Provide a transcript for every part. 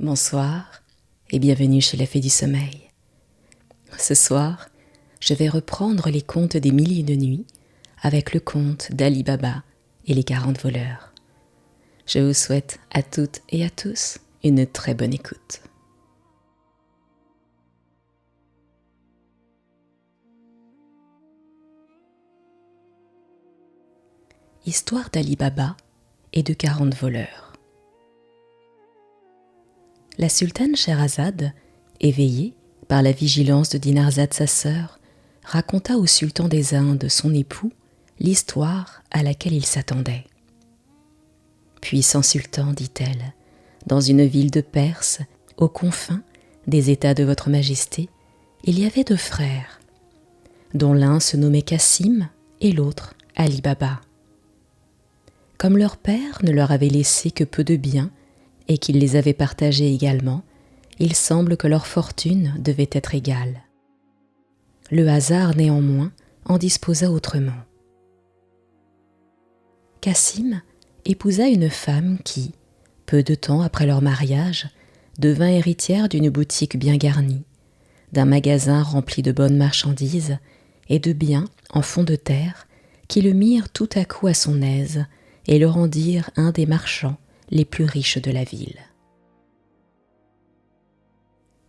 Bonsoir et bienvenue chez la Fée du Sommeil. Ce soir, je vais reprendre les contes des Mille et une nuits avec le conte d'Ali Baba et les 40 voleurs. Je vous souhaite à toutes et à tous une très bonne écoute. Histoire d'Ali Baba et de 40 voleurs. La sultane Scheherazade, éveillée par la vigilance de Dinarzade sa sœur, raconta au sultan des Indes, son époux, l'histoire à laquelle il s'attendait. « Puissant sultan, dit-elle, dans une ville de Perse, aux confins des États de votre Majesté, il y avait deux frères, dont l'un se nommait Cassim et l'autre Ali Baba. Comme leur père ne leur avait laissé que peu de biens, et qu'ils les avaient partagés également, il semble que leur fortune devait être égale. Le hasard, néanmoins, en disposa autrement. Cassim épousa une femme qui, peu de temps après leur mariage, devint héritière d'une boutique bien garnie, d'un magasin rempli de bonnes marchandises et de biens en fond de terre qui le mirent tout à coup à son aise et le rendirent un des marchands les plus riches de la ville.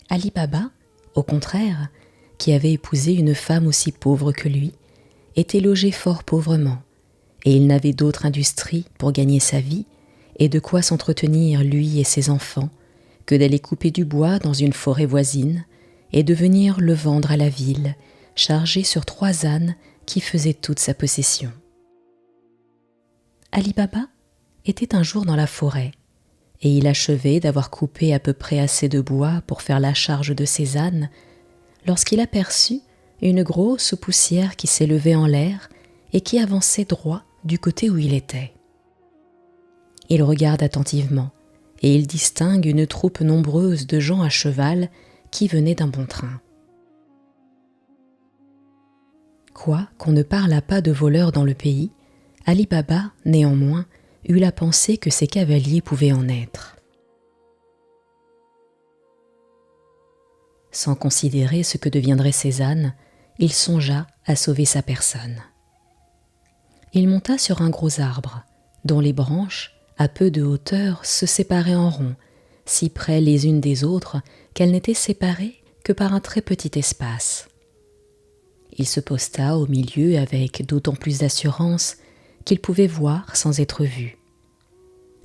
Ali Baba, au contraire, qui avait épousé une femme aussi pauvre que lui, était logé fort pauvrement, et il n'avait d'autre industrie pour gagner sa vie et de quoi s'entretenir lui et ses enfants que d'aller couper du bois dans une forêt voisine et de venir le vendre à la ville, chargé sur 3 ânes qui faisaient toute sa possession. Ali Baba était un jour dans la forêt, et il achevait d'avoir coupé à peu près assez de bois pour faire la charge de ses ânes, lorsqu'il aperçut une grosse poussière qui s'élevait en l'air et qui avançait droit du côté où il était. Il regarde attentivement, et il distingue une troupe nombreuse de gens à cheval qui venaient d'un bon train. Qu'on ne parlât pas de voleurs dans le pays, Ali Baba, néanmoins, eut la pensée que ses cavaliers pouvaient en être. Sans considérer ce que deviendraient ses ânes, il songea à sauver sa personne. Il monta sur un gros arbre, dont les branches, à peu de hauteur, se séparaient en rond, si près les unes des autres qu'elles n'étaient séparées que par un très petit espace. Il se posta au milieu avec d'autant plus d'assurance qu'il pouvait voir sans être vu.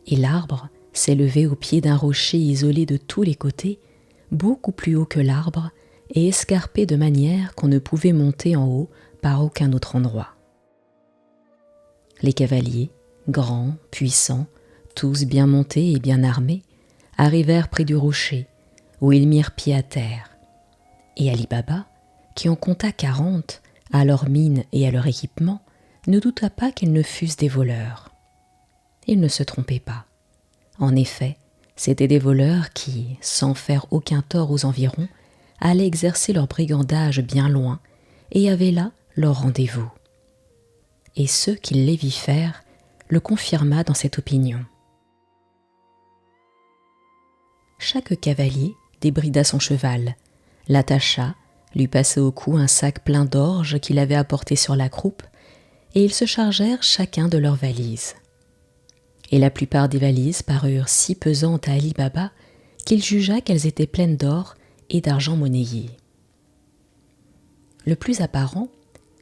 Et l'arbre s'élevait au pied d'un rocher isolé de tous les côtés, beaucoup plus haut que l'arbre et escarpé de manière qu'on ne pouvait monter en haut par aucun autre endroit. Les cavaliers, grands, puissants, tous bien montés et bien armés, arrivèrent près du rocher, où ils mirent pied à terre. Et Ali Baba, qui en compta 40, à leur mine et à leur équipement, ne douta pas qu'ils ne fussent des voleurs. Il ne se trompait pas. En effet, c'étaient des voleurs qui, sans faire aucun tort aux environs, allaient exercer leur brigandage bien loin et avaient là leur rendez-vous. Et ceux qui les vit faire le confirma dans cette opinion. Chaque cavalier débrida son cheval, l'attacha, lui passa au cou un sac plein d'orge qu'il avait apporté sur la croupe, et ils se chargèrent chacun de leurs valises. Et la plupart des valises parurent si pesantes à Ali Baba qu'il jugea qu'elles étaient pleines d'or et d'argent monnayé. Le plus apparent,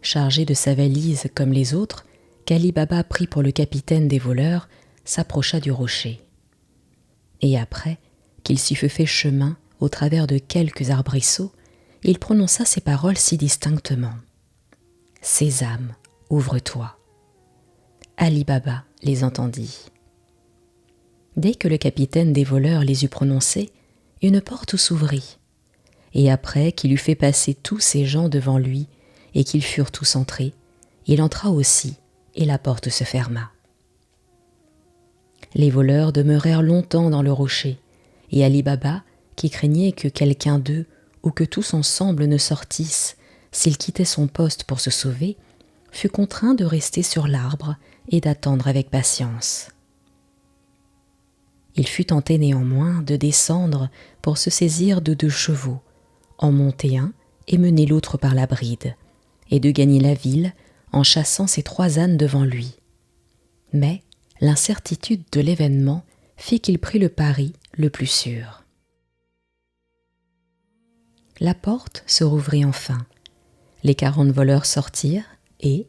chargé de sa valise comme les autres, qu'Ali Baba prit pour le capitaine des voleurs, s'approcha du rocher. Et après qu'il s'y fut fait chemin au travers de quelques arbrisseaux, il prononça ces paroles si distinctement. « Sésame, ouvre-toi !» Ali Baba les entendit. Dès que le capitaine des voleurs les eut prononcés, une porte s'ouvrit, et après qu'il eut fait passer tous ces gens devant lui et qu'ils furent tous entrés, il entra aussi, et la porte se ferma. Les voleurs demeurèrent longtemps dans le rocher, et Ali Baba, qui craignait que quelqu'un d'eux ou que tous ensemble ne sortissent s'il quittait son poste pour se sauver, fut contraint de rester sur l'arbre et d'attendre avec patience. Il fut tenté néanmoins de descendre pour se saisir de 2 chevaux, en monter un et mener l'autre par la bride, et de gagner la ville en chassant ses 3 ânes devant lui. Mais l'incertitude de l'événement fit qu'il prit le pari le plus sûr. La porte se rouvrit enfin. Les 40 voleurs sortirent et,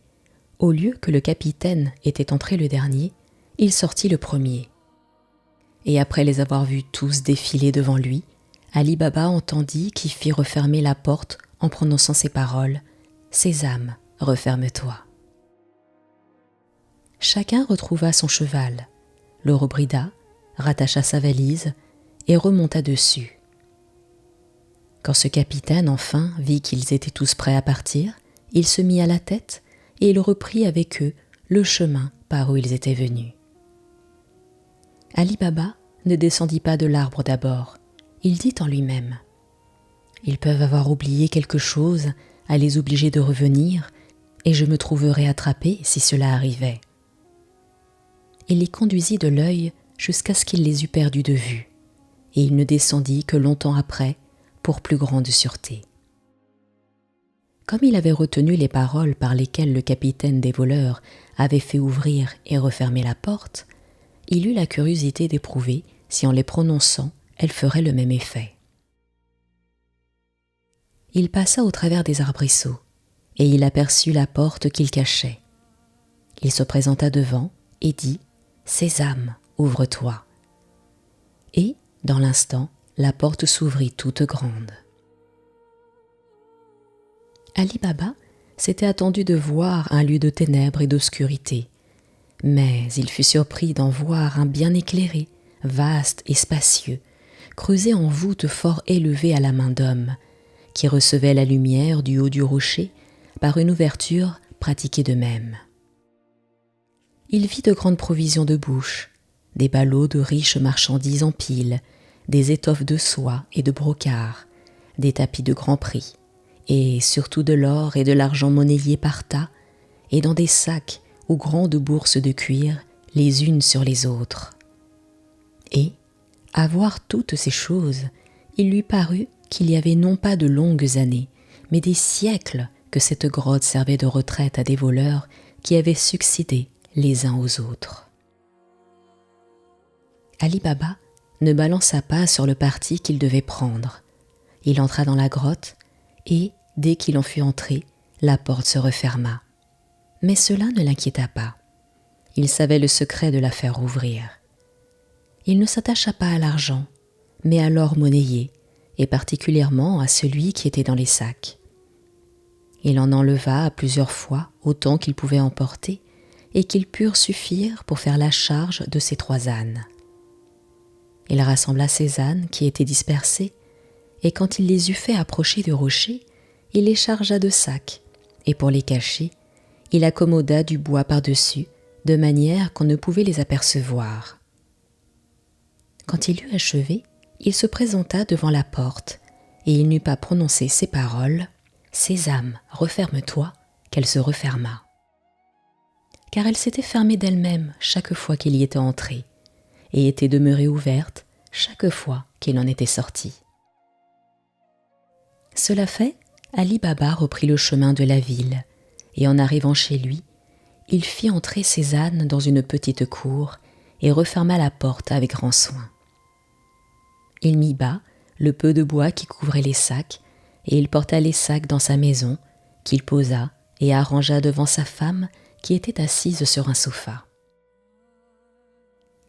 au lieu que le capitaine était entré le dernier, il sortit le premier. Et après les avoir vus tous défiler devant lui, Ali Baba entendit qui fit refermer la porte en prononçant ces paroles « Sésame, referme-toi ». Chacun retrouva son cheval, le rebrida, rattacha sa valise et remonta dessus. Quand ce capitaine enfin vit qu'ils étaient tous prêts à partir, il se mit à la tête et il reprit avec eux le chemin par où ils étaient venus. Ali Baba ne descendit pas de l'arbre d'abord. Il dit en lui-même « Ils peuvent avoir oublié quelque chose à les obliger de revenir, et je me trouverais attrapé si cela arrivait. » Il les conduisit de l'œil jusqu'à ce qu'il les eût perdus de vue, et il ne descendit que longtemps après, pour plus grande sûreté. Comme il avait retenu les paroles par lesquelles le capitaine des voleurs avait fait ouvrir et refermer la porte, il eut la curiosité d'éprouver si en les prononçant, elle ferait le même effet. Il passa au travers des arbrisseaux, et il aperçut la porte qu'il cachait. Il se présenta devant et dit « Sésame, ouvre-toi » et, dans l'instant, la porte s'ouvrit toute grande. Ali Baba s'était attendu de voir un lieu de ténèbres et d'obscurité, mais il fut surpris d'en voir un bien éclairé, vaste et spacieux, creusé en voûte fort élevée à la main d'homme, qui recevait la lumière du haut du rocher par une ouverture pratiquée de même. Il vit de grandes provisions de bouche, des ballots de riches marchandises en pile, des étoffes de soie et de brocart, des tapis de grand prix, et surtout de l'or et de l'argent monnayés par tas, et dans des sacs ou grandes bourses de cuir, les unes sur les autres. Et, à voir toutes ces choses, il lui parut qu'il y avait non pas de longues années, mais des siècles que cette grotte servait de retraite à des voleurs qui avaient succédé les uns aux autres. Ali Baba ne balança pas sur le parti qu'il devait prendre. Il entra dans la grotte et, dès qu'il en fut entré, la porte se referma. Mais cela ne l'inquiéta pas. Il savait le secret de la faire ouvrir. Il ne s'attacha pas à l'argent, mais à l'or monnayé, et particulièrement à celui qui était dans les sacs. Il en enleva à plusieurs fois autant qu'il pouvait emporter, et qu'ils purent suffire pour faire la charge de ses 3 ânes. Il rassembla ses ânes qui étaient dispersés, et quand il les eut fait approcher du rocher, il les chargea de sacs, et pour les cacher, il accommoda du bois par-dessus, de manière qu'on ne pouvait les apercevoir. Quand il eut achevé, il se présenta devant la porte, et il n'eut pas prononcé ces paroles « Sésame, referme-toi » qu'elle se referma. Car elle s'était fermée d'elle-même chaque fois qu'il y était entré, et était demeurée ouverte chaque fois qu'il en était sorti. Cela fait, Ali Baba reprit le chemin de la ville, et en arrivant chez lui, il fit entrer ses ânes dans une petite cour et referma la porte avec grand soin. Il mit bas le peu de bois qui couvrait les sacs, et il porta les sacs dans sa maison, qu'il posa et arrangea devant sa femme qui était assise sur un sofa.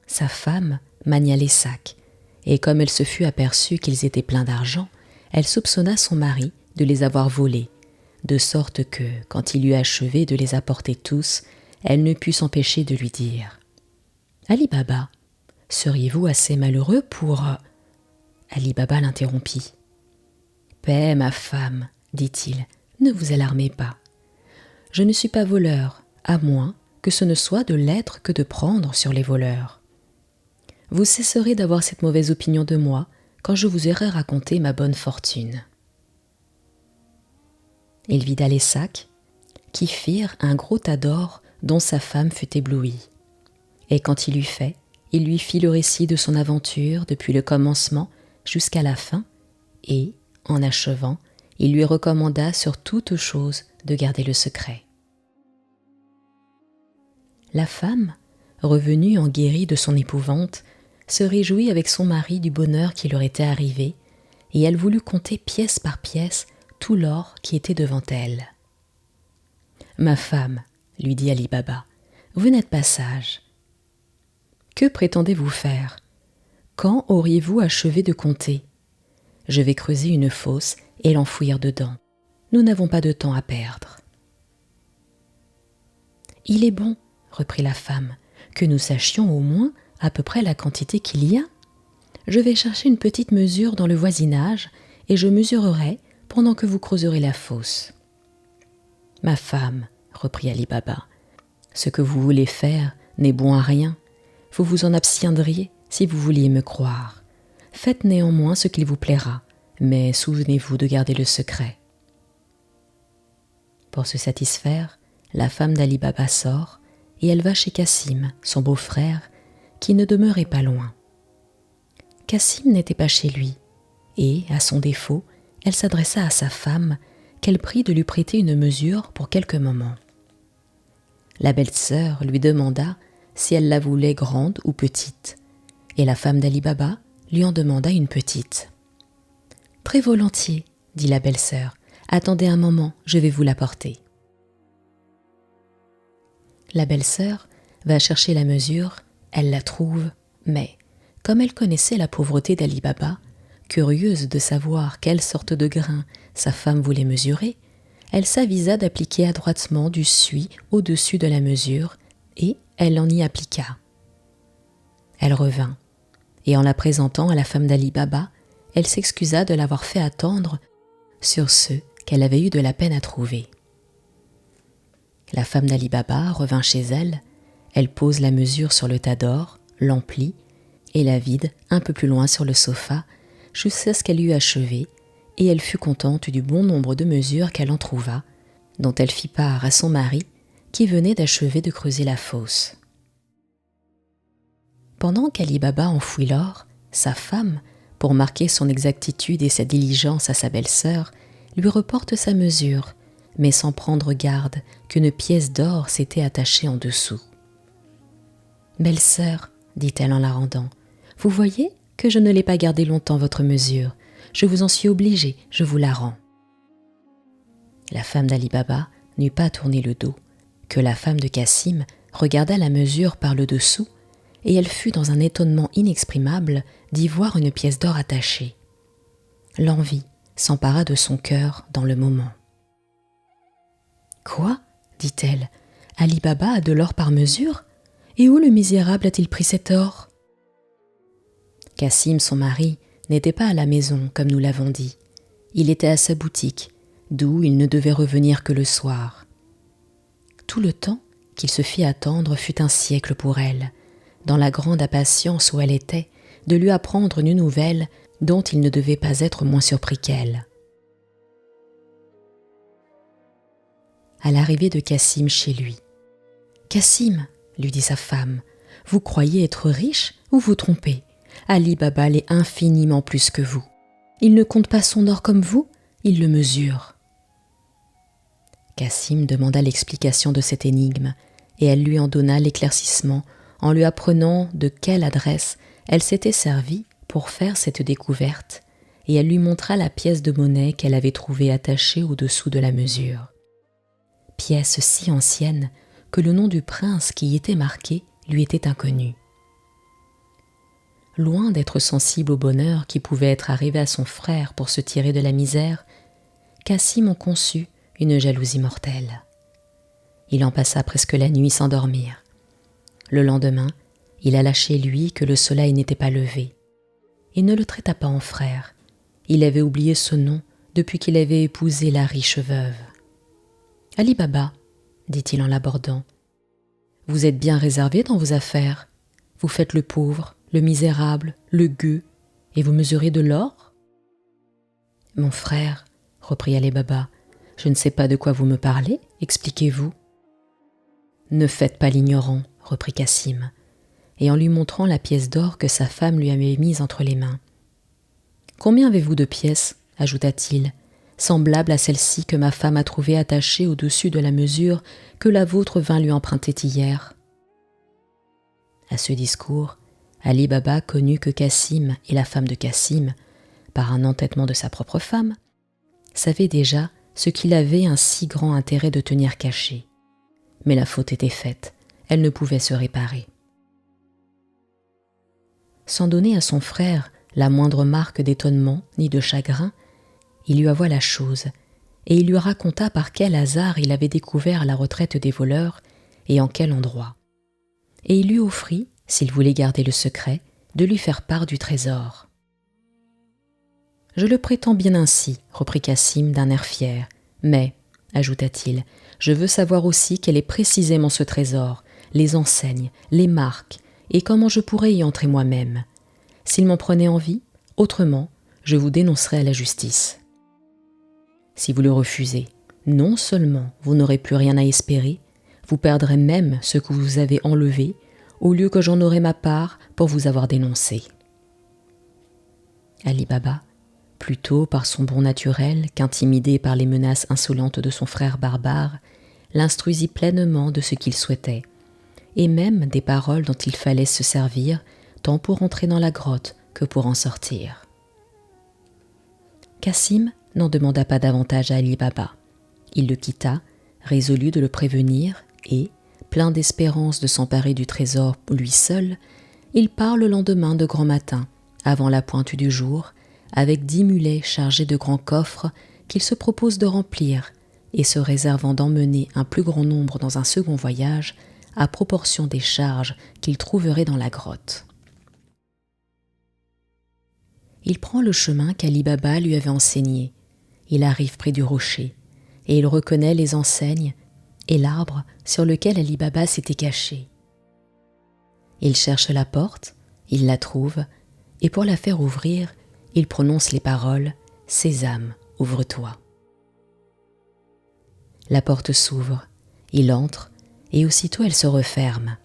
Sa femme mania les sacs, et comme elle se fut aperçue qu'ils étaient pleins d'argent, elle soupçonna son mari de les avoir volés, de sorte que, quand il eut achevé de les apporter tous, elle ne put s'empêcher de lui dire « Ali Baba, seriez-vous assez malheureux pour… » Ali Baba l'interrompit. « Paix, ma femme, dit-il, ne vous alarmez pas. Je ne suis pas voleur, à moins que ce ne soit de l'être que de prendre sur les voleurs. Vous cesserez d'avoir cette mauvaise opinion de moi quand je vous aurai raconté ma bonne fortune. » Il vida les sacs, qui firent un gros tas d'or dont sa femme fut éblouie. Et quand il eut fait, Il lui fit le récit de son aventure depuis le commencement jusqu'à la fin et, en achevant, il lui recommanda sur toute chose de garder le secret. La femme, revenue en guérie de son épouvante, se réjouit avec son mari du bonheur qui leur était arrivé, et elle voulut compter pièce par pièce tout l'or qui était devant elle. « Ma femme, lui dit Ali Baba, vous n'êtes pas sage. Que prétendez-vous faire? Quand auriez-vous achevé de compter? Je vais creuser une fosse et l'enfouir dedans. Nous n'avons pas de temps à perdre. » « Il est bon, reprit la femme, que nous sachions au moins à peu près la quantité qu'il y a. Je vais chercher une petite mesure dans le voisinage et je mesurerai pendant que vous creuserez la fosse. »« Ma femme, reprit Ali Baba, ce que vous voulez faire n'est bon à rien. Vous vous en abstiendriez si vous vouliez me croire. Faites néanmoins ce qu'il vous plaira, mais souvenez-vous de garder le secret. » Pour se satisfaire, la femme d'Ali Baba sort et elle va chez Cassim, son beau-frère, qui ne demeurait pas loin. Cassim n'était pas chez lui, et, à son défaut, elle s'adressa à sa femme, qu'elle prit de lui prêter une mesure pour quelques moments. La belle-sœur lui demanda si elle la voulait grande ou petite, et la femme d'Ali Baba lui en demanda une petite. « Très volontiers, dit la belle-sœur, attendez un moment, je vais vous l'apporter. » La belle-sœur va chercher la mesure, elle la trouve, mais, comme elle connaissait la pauvreté d'Ali Baba, curieuse de savoir quelle sorte de grain sa femme voulait mesurer, elle s'avisa d'appliquer adroitement du suie au-dessus de la mesure, et elle en y appliqua. Elle revint, et en la présentant à la femme d'Ali Baba, elle s'excusa de l'avoir fait attendre sur ceux qu'elle avait eu de la peine à trouver. La femme d'Ali Baba revint chez elle, elle pose la mesure sur le tas d'or, l'emplit, et la vide un peu plus loin sur le sofa, jusqu'à ce qu'elle eût achevé, et elle fut contente du bon nombre de mesures qu'elle en trouva, dont elle fit part à son mari, qui venait d'achever de creuser la fosse. Pendant qu'Ali Baba enfouit l'or, sa femme, pour marquer son exactitude et sa diligence à sa belle-sœur, lui reporte sa mesure, mais sans prendre garde qu'une pièce d'or s'était attachée en dessous. « Belle-sœur, dit-elle en la rendant, vous voyez que je ne l'ai pas gardée longtemps votre mesure. Je vous en suis obligée, je vous la rends. » La femme d'Ali Baba n'eut pas tourné le dos, que la femme de Cassim regarda la mesure par le dessous, et elle fut dans un étonnement inexprimable d'y voir une pièce d'or attachée. L'envie s'empara de son cœur dans le moment. « Quoi ? dit-elle. Ali Baba a de l'or par mesure ? Et où le misérable a-t-il pris cet or ?» Cassim, son mari, n'était pas à la maison, comme nous l'avons dit. Il était à sa boutique, d'où il ne devait revenir que le soir. Tout le temps qu'il se fit attendre fut un siècle pour elle, dans la grande impatience où elle était de lui apprendre une nouvelle dont il ne devait pas être moins surpris qu'elle. À l'arrivée de Cassim chez lui. « Cassim, lui dit sa femme, vous croyez être riche ou vous trompez? Ali Baba l'est infiniment plus que vous. Il ne compte pas son or comme vous, il le mesure. » Cassim demanda l'explication de cette énigme, et elle lui en donna l'éclaircissement en lui apprenant de quelle adresse elle s'était servie pour faire cette découverte, et elle lui montra la pièce de monnaie qu'elle avait trouvée attachée au-dessous de la mesure. Pièce si ancienne que le nom du prince qui y était marqué lui était inconnu. Loin d'être sensible au bonheur qui pouvait être arrivé à son frère pour se tirer de la misère, Cassim en conçut une jalousie mortelle. Il en passa presque la nuit sans dormir. Le lendemain, il alla chez lui que le soleil n'était pas levé. Il ne le traita pas en frère. Il avait oublié ce nom depuis qu'il avait épousé la riche veuve. « Ali Baba, dit-il en l'abordant, vous êtes bien réservé dans vos affaires. Vous faites le pauvre, le misérable, le gueux, et vous mesurez de l'or ? » « Mon frère, reprit Ali Baba, je ne sais pas de quoi vous me parlez, expliquez-vous. » « Ne faites pas l'ignorant, reprit Cassim. et en lui montrant la pièce d'or que sa femme lui avait mise entre les mains. « Combien avez-vous de pièces ?» ajouta-t-il, semblable à celle-ci que ma femme a trouvée attachée au-dessus de la mesure que la vôtre vint lui emprunter hier. » À ce discours, Ali Baba connut que Cassim et la femme de Cassim, par un entêtement de sa propre femme, savaient déjà ce qu'il avait un si grand intérêt de tenir caché. Mais la faute était faite, elle ne pouvait se réparer. Sans donner à son frère la moindre marque d'étonnement ni de chagrin, il lui avoua la chose, et il lui raconta par quel hasard il avait découvert la retraite des voleurs et en quel endroit. Et il lui offrit, s'il voulait garder le secret, de lui faire part du trésor. « Je le prétends bien ainsi, reprit Cassim d'un air fier, mais, ajouta-t-il, je veux savoir aussi quel est précisément ce trésor, les enseignes, les marques, et comment je pourrais y entrer moi-même. S'il m'en prenait envie, autrement, je vous dénoncerai à la justice. Si vous le refusez, non seulement vous n'aurez plus rien à espérer, vous perdrez même ce que vous avez enlevé, au lieu que j'en aurai ma part pour vous avoir dénoncé. » Ali Baba, plutôt par son bon naturel qu'intimidé par les menaces insolentes de son frère barbare, l'instruisit pleinement de ce qu'il souhaitait, et même des paroles dont il fallait se servir, tant pour entrer dans la grotte que pour en sortir. Cassim n'en demanda pas davantage à Ali Baba. Il le quitta, résolu de le prévenir, et, plein d'espérance de s'emparer du trésor lui seul, il part le lendemain de grand matin, avant la pointe du jour, avec 10 mulets chargés de grands coffres qu'il se propose de remplir, et se réservant d'emmener un plus grand nombre dans un second voyage, à proportion des charges qu'il trouverait dans la grotte. Il prend le chemin qu'Ali Baba lui avait enseigné. Il arrive près du rocher, et il reconnaît les enseignes et l'arbre sur lequel Ali Baba s'était caché. Il cherche la porte, il la trouve, et pour la faire ouvrir, il prononce les paroles « Sésame, ouvre-toi ». La porte s'ouvre, il entre, et aussitôt elle se referme.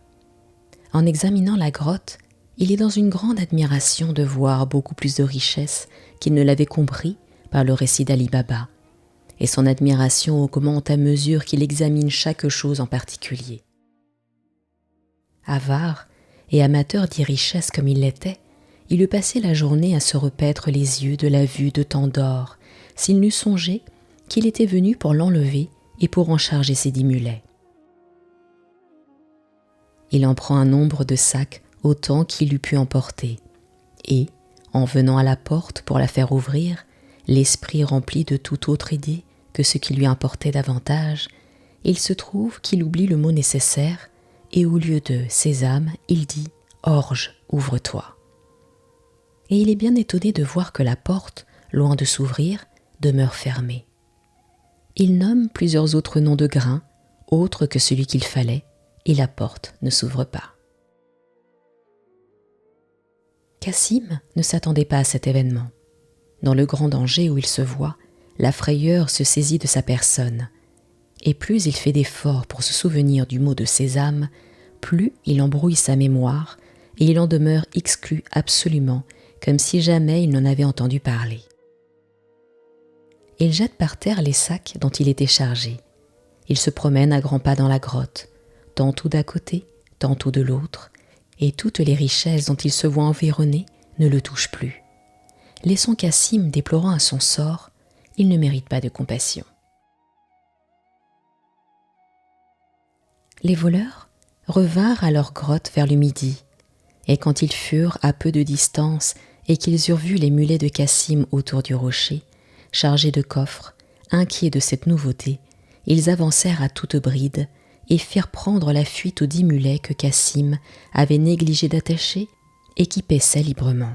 En examinant la grotte, il est dans une grande admiration de voir beaucoup plus de richesses qu'il ne l'avait compris par le récit d'Ali Baba, et son admiration augmente à mesure qu'il examine chaque chose en particulier. Avare et amateur des richesses comme il l'était, il eût passé la journée à se repaître les yeux de la vue de tant d'or, s'il n'eût songé qu'il était venu pour l'enlever et pour en charger ses 10 mulets. Il en prend un nombre de sacs autant qu'il eût pu emporter, et, en venant à la porte pour la faire ouvrir, l'esprit rempli de toute autre idée que ce qui lui importait davantage, il se trouve qu'il oublie le mot nécessaire, et au lieu de « Sésame », il dit « Orge, ouvre-toi ». Et il est bien étonné de voir que la porte, loin de s'ouvrir, demeure fermée. Il nomme plusieurs autres noms de grains, autres que celui qu'il fallait, et la porte ne s'ouvre pas. Cassim ne s'attendait pas à cet événement. Dans le grand danger où il se voit, la frayeur se saisit de sa personne, et plus il fait d'efforts pour se souvenir du mot de sésame, plus il embrouille sa mémoire, et il en demeure exclu absolument, comme si jamais il n'en avait entendu parler. Il jette par terre les sacs dont il était chargé. Il se promène à grands pas dans la grotte, tantôt d'un côté, tantôt de l'autre, et toutes les richesses dont il se voit environné ne le touchent plus. Laissant Cassim déplorant à son sort, il ne mérite pas de compassion. Les voleurs revinrent à leur grotte vers le midi, et quand ils furent à peu de distance et qu'ils eurent vu les mulets de Cassim autour du rocher, chargés de coffres, inquiets de cette nouveauté, ils avancèrent à toute bride et firent prendre la fuite aux 10 mulets que Cassim avait négligé d'attacher et qui paissaient librement.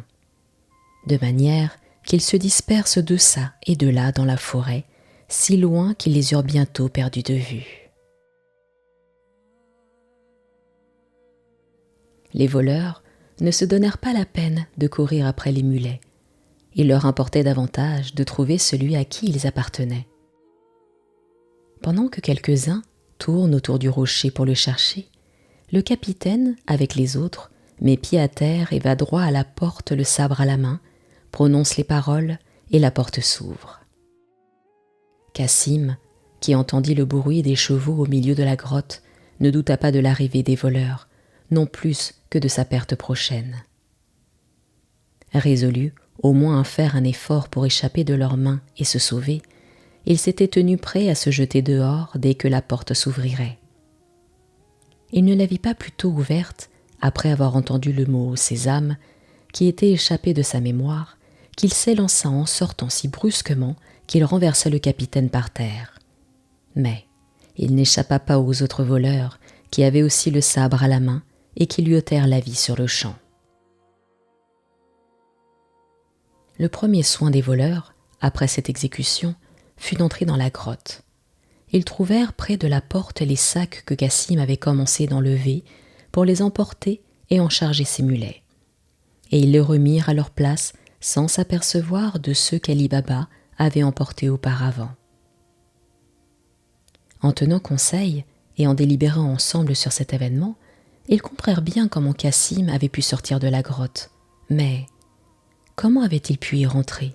De manière qu'ils se dispersent de ça et de là dans la forêt, si loin qu'ils les eurent bientôt perdus de vue. Les voleurs ne se donnèrent pas la peine de courir après les mulets. Il leur importait davantage de trouver celui à qui ils appartenaient. Pendant que quelques-uns tournent autour du rocher pour le chercher, le capitaine, avec les autres, met pied à terre et va droit à la porte, le sabre à la main, prononce les paroles et la porte s'ouvre. Cassim, qui entendit le bruit des chevaux au milieu de la grotte, ne douta pas de l'arrivée des voleurs, non plus que de sa perte prochaine. Résolu au moins à faire un effort pour échapper de leurs mains et se sauver, il s'était tenu prêt à se jeter dehors dès que la porte s'ouvrirait. Il ne la vit pas plutôt ouverte, après avoir entendu le mot « sésame » qui était échappé de sa mémoire, qu'il s'élança en sortant si brusquement qu'il renversa le capitaine par terre. Mais il n'échappa pas aux autres voleurs qui avaient aussi le sabre à la main et qui lui ôtèrent la vie sur le champ. Le premier soin des voleurs, après cette exécution, fut d'entrer dans la grotte. Ils trouvèrent près de la porte les sacs que Cassim avait commencé d'enlever pour les emporter et en charger ses mulets. Et ils les remirent à leur place sans s'apercevoir de ceux qu'Ali Baba avait emportés auparavant. En tenant conseil et en délibérant ensemble sur cet événement, ils comprirent bien comment Cassim avait pu sortir de la grotte. Mais comment avait-il pu y rentrer?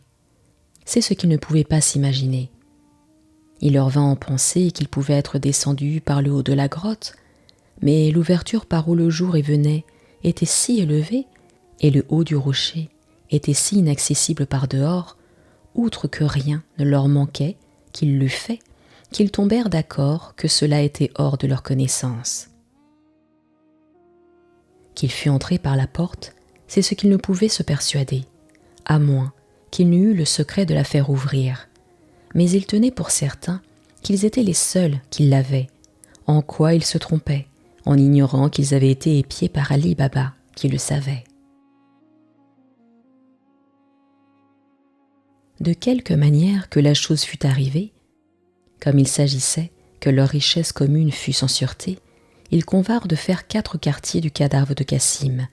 C'est ce qu'ils ne pouvaient pas s'imaginer. Il leur vint en penser qu'il pouvait être descendu par le haut de la grotte, mais l'ouverture par où le jour y venait était si élevée, et le haut du rocher était si inaccessible par dehors, outre que rien ne leur manquait qu'il l'eût fait, qu'ils tombèrent d'accord que cela était hors de leur connaissance. Qu'il fût entré par la porte, c'est ce qu'ils ne pouvaient se persuader, à moins qu'il n'eût eu le secret de la faire ouvrir. Mais ils tenaient pour certain qu'ils étaient les seuls qui l'avaient, en quoi ils se trompaient, en ignorant qu'ils avaient été épiés par Ali Baba, qui le savait. De quelque manière que la chose fût arrivée, comme il s'agissait que leur richesse commune fût sans sûreté, ils convinrent de faire 4 quartiers du cadavre de Cassim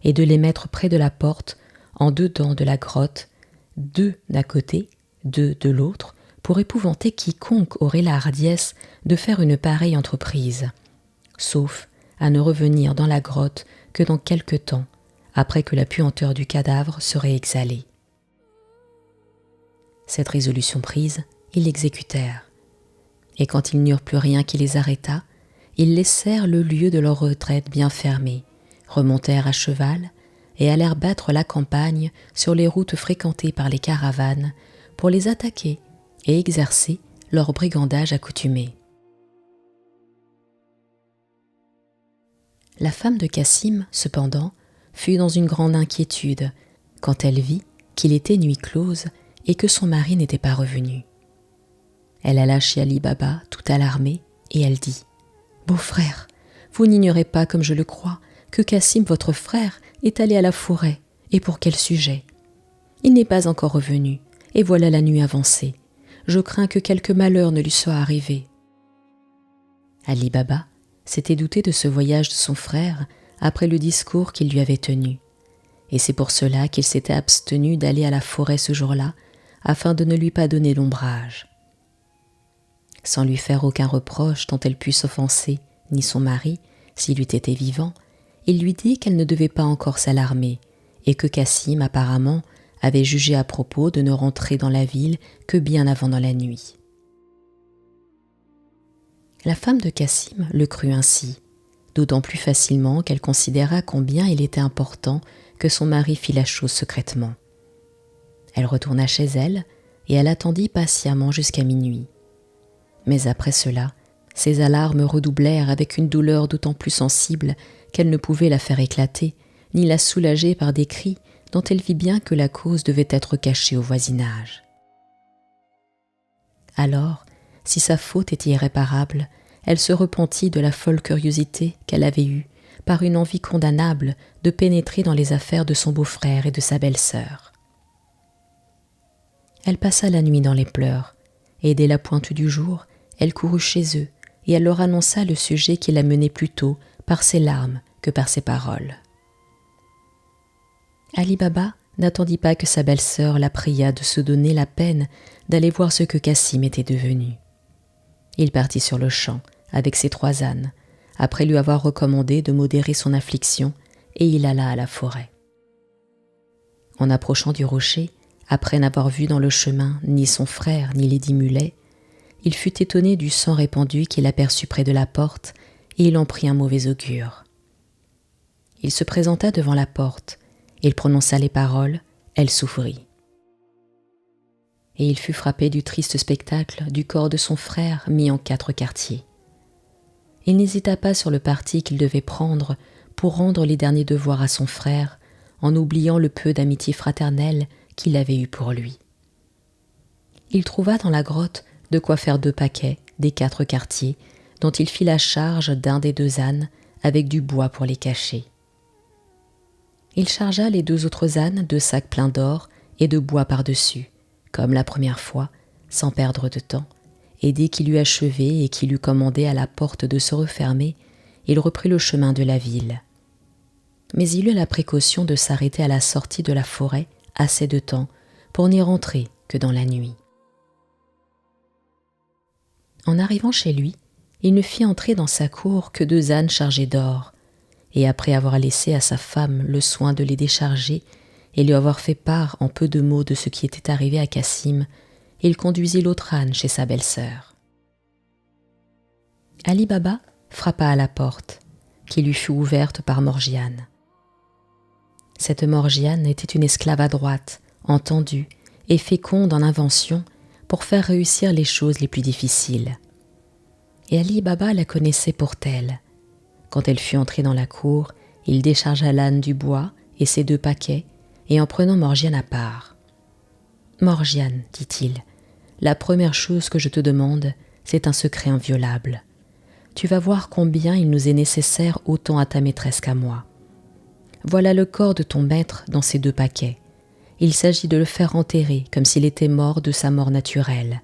et de les mettre près de la porte, en dedans de la grotte, 2 d'un côté, 2 de l'autre, pour épouvanter quiconque aurait la hardiesse de faire une pareille entreprise, sauf à ne revenir dans la grotte que dans quelque temps, après que la puanteur du cadavre serait exhalée. Cette résolution prise, ils l'exécutèrent, et quand ils n'eurent plus rien qui les arrêtât, ils laissèrent le lieu de leur retraite bien fermé, remontèrent à cheval et allèrent battre la campagne sur les routes fréquentées par les caravanes pour les attaquer et exercer leur brigandage accoutumé. La femme de Cassim, cependant, fut dans une grande inquiétude quand elle vit qu'il était nuit close et que son mari n'était pas revenu. Elle alla chez Ali Baba, tout alarmée, et elle dit « Beau-frère, vous n'ignorez pas, comme je le crois, que Cassim, votre frère, est allé à la forêt, et pour quel sujet? Il n'est pas encore revenu, et voilà la nuit avancée. Je crains que quelque malheur ne lui soit arrivé. » Ali Baba s'était douté de ce voyage de son frère après le discours qu'il lui avait tenu, et c'est pour cela qu'il s'était abstenu d'aller à la forêt ce jour-là, afin de ne lui pas donner l'ombrage. Sans lui faire aucun reproche dont elle puisse offenser, ni son mari, s'il eût été vivant, il lui dit qu'elle ne devait pas encore s'alarmer, et que Cassim, apparemment, avait jugé à propos de ne rentrer dans la ville que bien avant dans la nuit. La femme de Cassim le crut ainsi, d'autant plus facilement qu'elle considéra combien il était important que son mari fît la chose secrètement. Elle retourna chez elle et elle attendit patiemment jusqu'à minuit. Mais après cela, ses alarmes redoublèrent avec une douleur d'autant plus sensible qu'elle ne pouvait la faire éclater, ni la soulager par des cris dont elle vit bien que la cause devait être cachée au voisinage. Alors, si sa faute était irréparable, elle se repentit de la folle curiosité qu'elle avait eue par une envie condamnable de pénétrer dans les affaires de son beau-frère et de sa belle-sœur. Elle passa la nuit dans les pleurs, et dès la pointe du jour, elle courut chez eux, et elle leur annonça le sujet qui la menait plutôt par ses larmes que par ses paroles. Ali Baba n'attendit pas que sa belle-sœur la priât de se donner la peine d'aller voir ce que Cassim était devenu. Il partit sur le champ avec ses 3 ânes, après lui avoir recommandé de modérer son affliction, et il alla à la forêt. En approchant du rocher, après n'avoir vu dans le chemin ni son frère ni les 10 mulets, il fut étonné du sang répandu qu'il aperçut près de la porte, et il en prit un mauvais augure. Il se présenta devant la porte, il prononça les paroles, elle s'ouvrit. Et il fut frappé du triste spectacle du corps de son frère mis en 4 quartiers. Il n'hésita pas sur le parti qu'il devait prendre pour rendre les derniers devoirs à son frère, en oubliant le peu d'amitié fraternelle qu'il avait eu pour lui. Il trouva dans la grotte de quoi faire 2 paquets des 4 quartiers, dont il fit la charge d'un des 2 ânes avec du bois pour les cacher. Il chargea les 2 autres ânes de sacs pleins d'or et de bois par-dessus, comme la première fois, sans perdre de temps, et dès qu'il eut achevé et qu'il eut commandé à la porte de se refermer, il reprit le chemin de la ville. Mais il eut la précaution de s'arrêter à la sortie de la forêt assez de temps pour n'y rentrer que dans la nuit. En arrivant chez lui, il ne fit entrer dans sa cour que 2 ânes chargés d'or, et après avoir laissé à sa femme le soin de les décharger et lui avoir fait part en peu de mots de ce qui était arrivé à Cassim, il conduisit l'autre âne chez sa belle-sœur. Ali Baba frappa à la porte, qui lui fut ouverte par Morgiane. Cette Morgiane était une esclave adroite, entendue et féconde en invention pour faire réussir les choses les plus difficiles. Et Ali Baba la connaissait pour telle. Quand elle fut entrée dans la cour, il déchargea l'âne du bois et ses 2 paquets, et en prenant Morgiane à part. « Morgiane, dit-il, la première chose que je te demande, c'est un secret inviolable. Tu vas voir combien il nous est nécessaire autant à ta maîtresse qu'à moi. Voilà le corps de ton maître dans ces 2 paquets. Il s'agit de le faire enterrer comme s'il était mort de sa mort naturelle.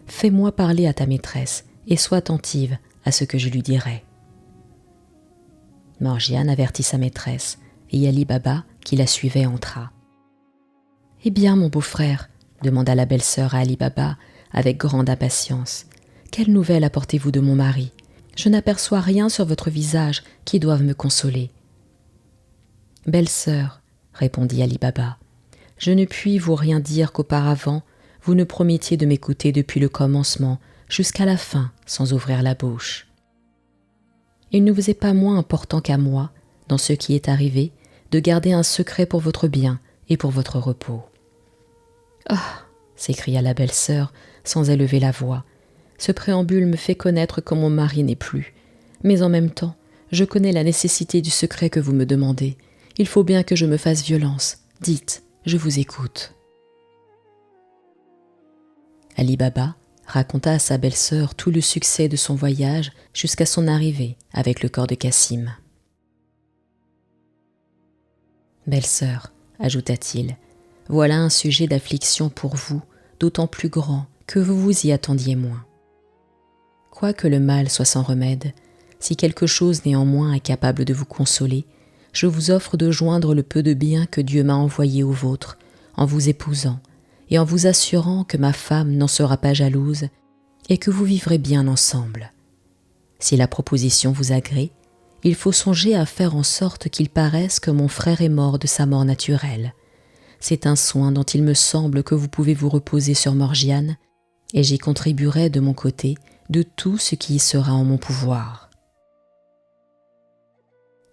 Fais-moi parler à ta maîtresse et sois attentive à ce que je lui dirai. » Morgiane avertit sa maîtresse, et Ali Baba, qui la suivait, entra. « Eh bien, mon beau-frère, demanda la belle-sœur à Ali Baba avec grande impatience, quelle nouvelle apportez-vous de mon mari? Je n'aperçois rien sur votre visage qui doive me consoler. » « Belle-sœur, répondit Ali Baba, je ne puis vous rien dire qu'auparavant, vous ne promettiez de m'écouter depuis le commencement jusqu'à la fin sans ouvrir la bouche. Il ne vous est pas moins important qu'à moi, dans ce qui est arrivé, de garder un secret pour votre bien et pour votre repos. »« Ah !» s'écria la belle-sœur sans élever la voix. « Ce préambule me fait connaître que mon mari n'est plus. Mais en même temps, je connais la nécessité du secret que vous me demandez. Il faut bien que je me fasse violence. Dites, je vous écoute. » Ali Baba raconta à sa belle-sœur tout le succès de son voyage jusqu'à son arrivée avec le corps de Cassim. « Belle-sœur, ajouta-t-il, voilà un sujet d'affliction pour vous, d'autant plus grand que vous vous y attendiez moins. Quoique le mal soit sans remède, si quelque chose néanmoins est capable de vous consoler, je vous offre de joindre le peu de bien que Dieu m'a envoyé au vôtre, en vous épousant, et en vous assurant que ma femme n'en sera pas jalouse et que vous vivrez bien ensemble. Si la proposition vous agrée, il faut songer à faire en sorte qu'il paraisse que mon frère est mort de sa mort naturelle. C'est un soin dont il me semble que vous pouvez vous reposer sur Morgiane, et j'y contribuerai de mon côté de tout ce qui y sera en mon pouvoir. »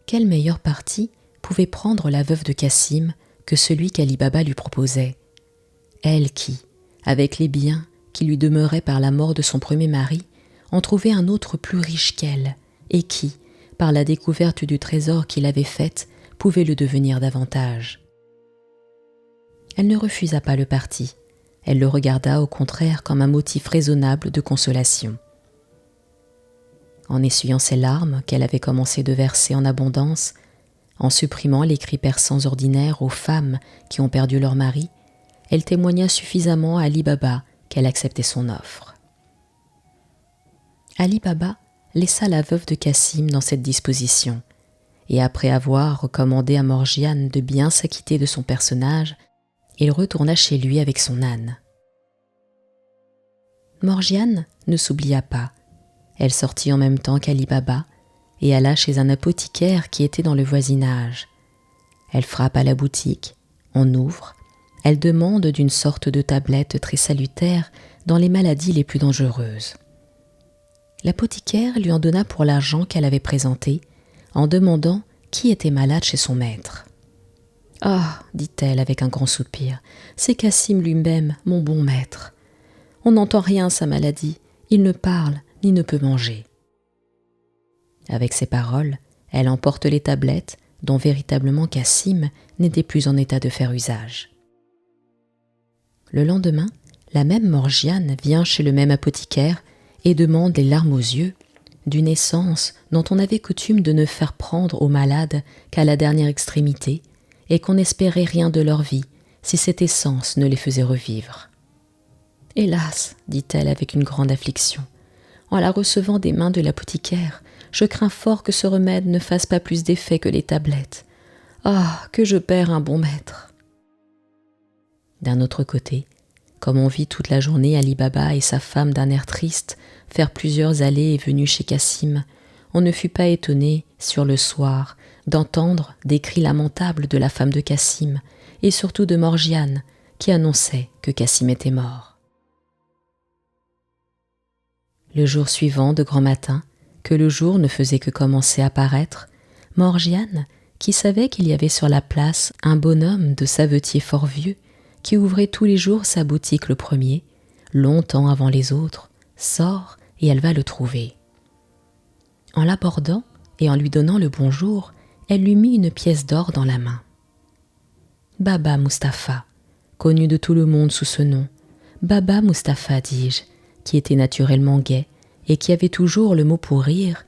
Quel meilleur parti pouvait prendre la veuve de Cassim que celui qu'Ali Baba lui proposait? Elle qui, avec les biens qui lui demeuraient par la mort de son premier mari, en trouvait un autre plus riche qu'elle, et qui, par la découverte du trésor qu'il avait fait, pouvait le devenir davantage. Elle ne refusa pas le parti, elle le regarda au contraire comme un motif raisonnable de consolation. En essuyant ses larmes qu'elle avait commencé de verser en abondance, en supprimant les cris perçants ordinaires aux femmes qui ont perdu leur mari, elle témoigna suffisamment à Ali Baba qu'elle acceptait son offre. Ali Baba laissa la veuve de Cassim dans cette disposition, et après avoir recommandé à Morgiane de bien s'acquitter de son personnage, il retourna chez lui avec son âne. Morgiane ne s'oublia pas. Elle sortit en même temps qu'Ali Baba, et alla chez un apothicaire qui était dans le voisinage. Elle frappe à la boutique, on ouvre, elle demande d'une sorte de tablette très salutaire dans les maladies les plus dangereuses. L'apothicaire lui en donna pour l'argent qu'elle avait présenté, en demandant qui était malade chez son maître. « Ah, dit-elle avec un grand soupir, c'est Cassim lui-même, mon bon maître. On n'entend rien sa maladie, il ne parle ni ne peut manger. » Avec ces paroles, elle emporte les tablettes dont véritablement Cassim n'était plus en état de faire usage. Le lendemain, la même Morgiane vient chez le même apothicaire et demande les larmes aux yeux d'une essence dont on avait coutume de ne faire prendre aux malades qu'à la dernière extrémité et qu'on n'espérait rien de leur vie si cette essence ne les faisait revivre. « Hélas, dit-elle avec une grande affliction, en la recevant des mains de l'apothicaire, je crains fort que ce remède ne fasse pas plus d'effet que les tablettes. Ah, que je perds un bon maître !» D'un autre côté, comme on vit toute la journée Ali Baba et sa femme d'un air triste faire plusieurs allées et venues chez Cassim, on ne fut pas étonné, sur le soir, d'entendre des cris lamentables de la femme de Cassim et surtout de Morgiane, qui annonçait que Cassim était mort. Le jour suivant, de grand matin, que le jour ne faisait que commencer à paraître, Morgiane, qui savait qu'il y avait sur la place un bonhomme de savetier fort vieux, qui ouvrait tous les jours sa boutique le premier, longtemps avant les autres, sort et elle va le trouver. En l'abordant et en lui donnant le bonjour, elle lui mit une pièce d'or dans la main. Baba Mustapha, connu de tout le monde sous ce nom, Baba Mustapha, dis-je, qui était naturellement gai et qui avait toujours le mot pour rire,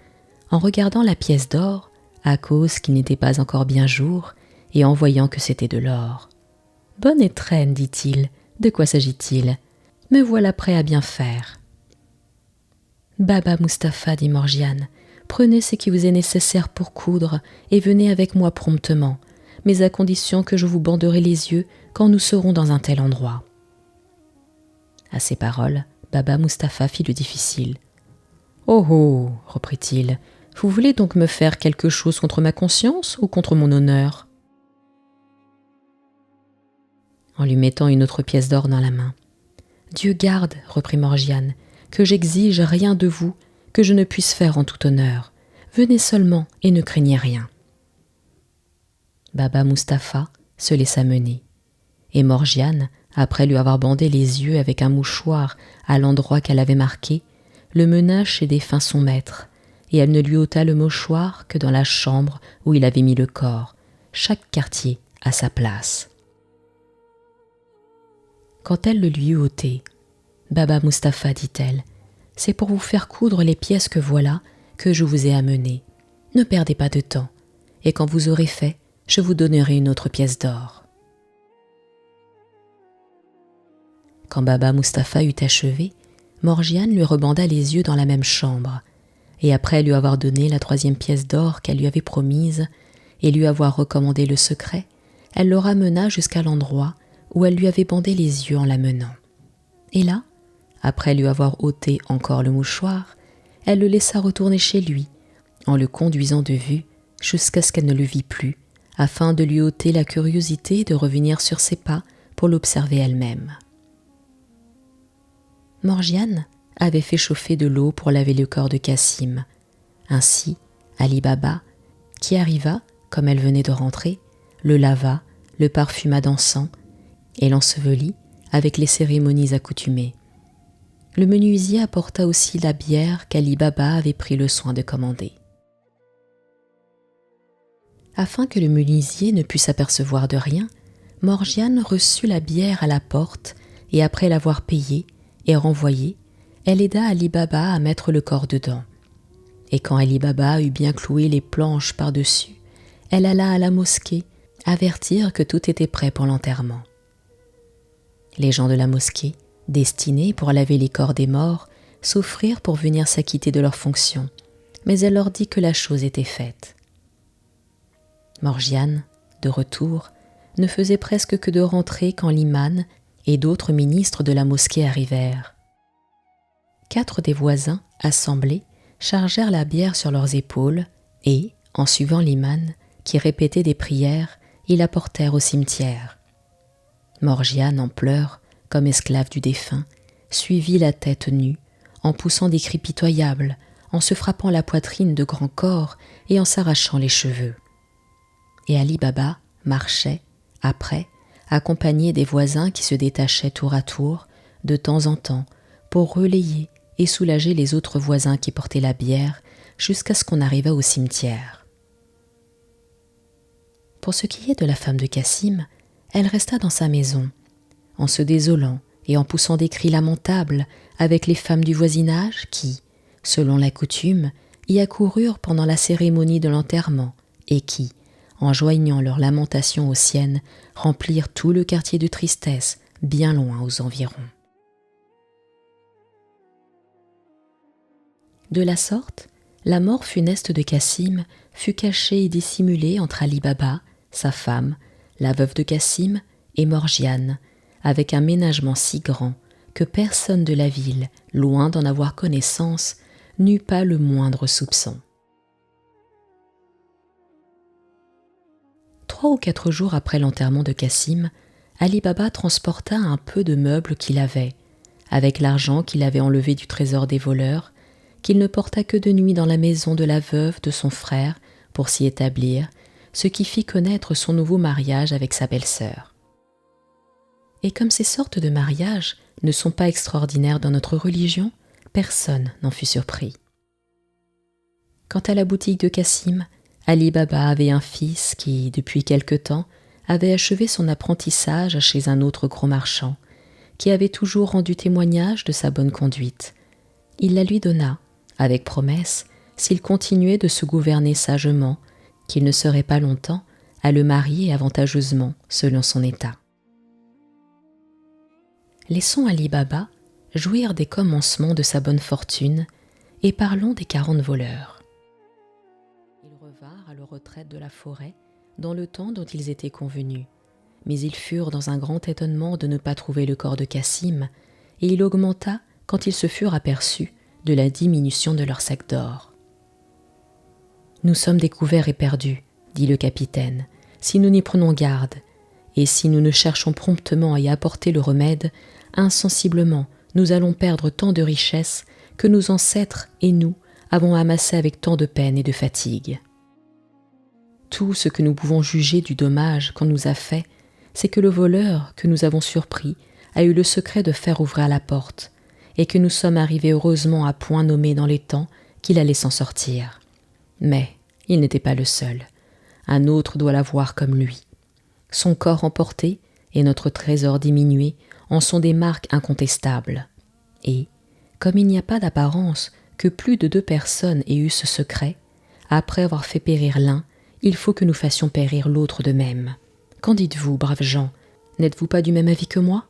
en regardant la pièce d'or, à cause qu'il n'était pas encore bien jour, et en voyant que c'était de l'or. « Bonne étrenne, dit-il, de quoi s'agit-il? Me voilà prêt à bien faire. »« Baba Mustapha, dit Morgiane, prenez ce qui vous est nécessaire pour coudre et venez avec moi promptement, mais à condition que je vous banderai les yeux quand nous serons dans un tel endroit. » À ces paroles, Baba Mustapha fit le difficile. « Oh oh, reprit-il, vous voulez donc me faire quelque chose contre ma conscience ou contre mon honneur ?» En lui mettant une autre pièce d'or dans la main. « Dieu garde, reprit Morgiane, que j'exige rien de vous que je ne puisse faire en tout honneur. Venez seulement et ne craignez rien. » Baba Mustapha se laissa mener, et Morgiane, après lui avoir bandé les yeux avec un mouchoir à l'endroit qu'elle avait marqué, le mena chez défunt son maître, et elle ne lui ôta le mouchoir que dans la chambre où il avait mis le corps, chaque quartier à sa place. Quand elle le lui eut ôté, « Baba Mustapha, dit-elle, c'est pour vous faire coudre les pièces que voilà que je vous ai amenées. Ne perdez pas de temps, et quand vous aurez fait, je vous donnerai une autre pièce d'or. » Quand Baba Mustapha eut achevé, Morgiane lui rebanda les yeux dans la même chambre, et après lui avoir donné la troisième pièce d'or qu'elle lui avait promise, et lui avoir recommandé le secret, elle le ramena jusqu'à l'endroit où elle lui avait bandé les yeux en l'amenant. Et là, après lui avoir ôté encore le mouchoir, elle le laissa retourner chez lui, en le conduisant de vue jusqu'à ce qu'elle ne le vît plus, afin de lui ôter la curiosité de revenir sur ses pas pour l'observer elle-même. Morgiane avait fait chauffer de l'eau pour laver le corps de Cassim. Ainsi, Ali Baba, qui arriva, comme elle venait de rentrer, le lava, le parfuma d'encens, et l'ensevelit avec les cérémonies accoutumées. Le menuisier apporta aussi la bière qu'Ali Baba avait pris le soin de commander. Afin que le menuisier ne pût s'apercevoir de rien, Morgiane reçut la bière à la porte et après l'avoir payée et renvoyée, elle aida Ali Baba à mettre le corps dedans. Et quand Ali Baba eut bien cloué les planches par-dessus, elle alla à la mosquée avertir que tout était prêt pour l'enterrement. Les gens de la mosquée, destinés pour laver les corps des morts, s'offrirent pour venir s'acquitter de leurs fonctions, mais elle leur dit que la chose était faite. Morgiane, de retour, ne faisait presque que de rentrer quand l'imam et d'autres ministres de la mosquée arrivèrent. 4 des voisins, assemblés, chargèrent la bière sur leurs épaules Et, en suivant l'imam, qui répétait des prières, ils la portèrent au cimetière. Morgiane, en pleurs, comme esclave du défunt, suivit la tête nue, en poussant des cris pitoyables, en se frappant la poitrine de grands corps et en s'arrachant les cheveux. Et Ali Baba marchait, après, accompagné des voisins qui se détachaient tour à tour, de temps en temps, pour relayer et soulager les autres voisins qui portaient la bière, jusqu'à ce qu'on arrivât au cimetière. Pour ce qui est de la femme de Cassim, elle resta dans sa maison, en se désolant et en poussant des cris lamentables avec les femmes du voisinage qui, selon la coutume, y accoururent pendant la cérémonie de l'enterrement et qui, en joignant leurs lamentations aux siennes, remplirent tout le quartier de tristesse, bien loin aux environs. De la sorte, la mort funeste de Cassim fut cachée et dissimulée entre Ali Baba, sa femme, la veuve de Cassim et Morgiane, avec un ménagement si grand que personne de la ville, loin d'en avoir connaissance, n'eut pas le moindre soupçon. 3 ou 4 jours après l'enterrement de Cassim, Ali Baba transporta un peu de meubles qu'il avait, avec l'argent qu'il avait enlevé du trésor des voleurs, qu'il ne porta que de nuit dans la maison de la veuve de son frère pour s'y établir, ce qui fit connaître son nouveau mariage avec sa belle-sœur. Et comme ces sortes de mariages ne sont pas extraordinaires dans notre religion, personne n'en fut surpris. Quant à la boutique de Cassim, Ali Baba avait un fils qui, depuis quelque temps, avait achevé son apprentissage chez un autre gros marchand, qui avait toujours rendu témoignage de sa bonne conduite. Il la lui donna, avec promesse, s'il continuait de se gouverner sagement, qu'il ne serait pas longtemps à le marier avantageusement selon son état. Laissons Ali Baba jouir des commencements de sa bonne fortune et parlons des 40 voleurs. Ils revinrent à leur retraite de la forêt dans le temps dont ils étaient convenus, mais ils furent dans un grand étonnement de ne pas trouver le corps de Cassim, et il augmenta quand ils se furent aperçus de la diminution de leur sac d'or. « Nous sommes découverts et perdus, dit le capitaine, si nous n'y prenons garde, et si nous ne cherchons promptement à y apporter le remède, insensiblement nous allons perdre tant de richesses que nos ancêtres et nous avons amassé avec tant de peine et de fatigue. Tout ce que nous pouvons juger du dommage qu'on nous a fait, c'est que le voleur que nous avons surpris a eu le secret de faire ouvrir la porte, et que nous sommes arrivés heureusement à point nommé dans les temps qu'il allait s'en sortir. Mais il n'était pas le seul. Un autre doit l'avoir comme lui. Son corps emporté et notre trésor diminué en sont des marques incontestables. Et, comme il n'y a pas d'apparence que plus de 2 personnes aient eu ce secret, après avoir fait périr l'un, il faut que nous fassions périr l'autre de même. Qu'en dites-vous, braves gens? N'êtes-vous pas du même avis que moi ?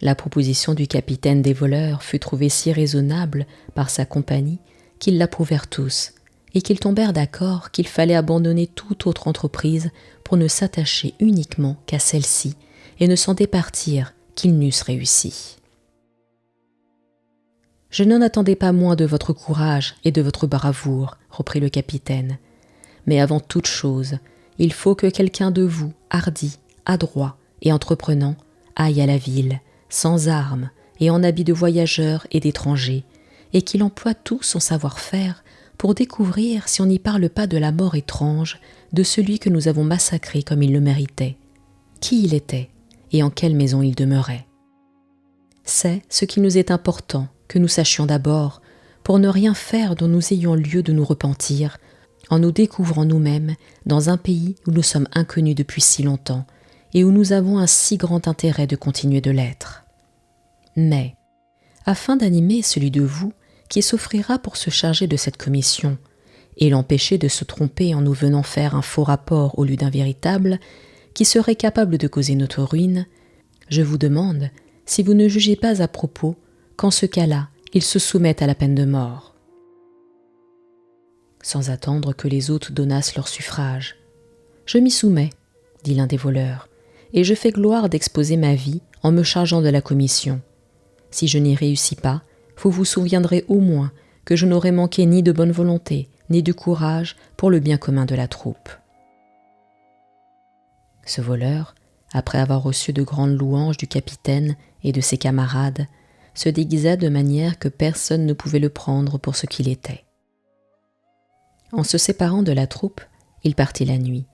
La proposition du capitaine des voleurs fut trouvée si raisonnable par sa compagnie qu'ils l'approuvèrent tous, et qu'ils tombèrent d'accord qu'il fallait abandonner toute autre entreprise pour ne s'attacher uniquement qu'à celle-ci et ne s'en départir qu'ils n'eussent réussi. « Je n'en attendais pas moins de votre courage et de votre bravoure, reprit le capitaine. Mais avant toute chose, il faut que quelqu'un de vous, hardi, adroit et entreprenant, aille à la ville, sans armes et en habit de voyageur et d'étranger, et qu'il emploie tout son savoir-faire pour découvrir si on n'y parle pas de la mort étrange de celui que nous avons massacré comme il le méritait, qui il était et en quelle maison il demeurait. C'est ce qui nous est important que nous sachions d'abord, pour ne rien faire dont nous ayons lieu de nous repentir, en nous découvrant nous-mêmes dans un pays où nous sommes inconnus depuis si longtemps et où nous avons un si grand intérêt de continuer de l'être. Mais, afin d'animer celui de vous qui s'offrira pour se charger de cette commission, et l'empêcher de se tromper en nous venant faire un faux rapport au lieu d'un véritable, qui serait capable de causer notre ruine, je vous demande si vous ne jugez pas à propos qu'en ce cas-là, il se soumette à la peine de mort. » Sans attendre que les autres donnassent leur suffrage. « Je m'y soumets, » dit l'un des voleurs, « et je fais gloire d'exposer ma vie en me chargeant de la commission. Si je n'y réussis pas, vous vous souviendrez au moins que je n'aurais manqué ni de bonne volonté, ni de courage pour le bien commun de la troupe. » Ce voleur, après avoir reçu de grandes louanges du capitaine et de ses camarades, se déguisa de manière que personne ne pouvait le prendre pour ce qu'il était. En se séparant de la troupe, il partit la nuit,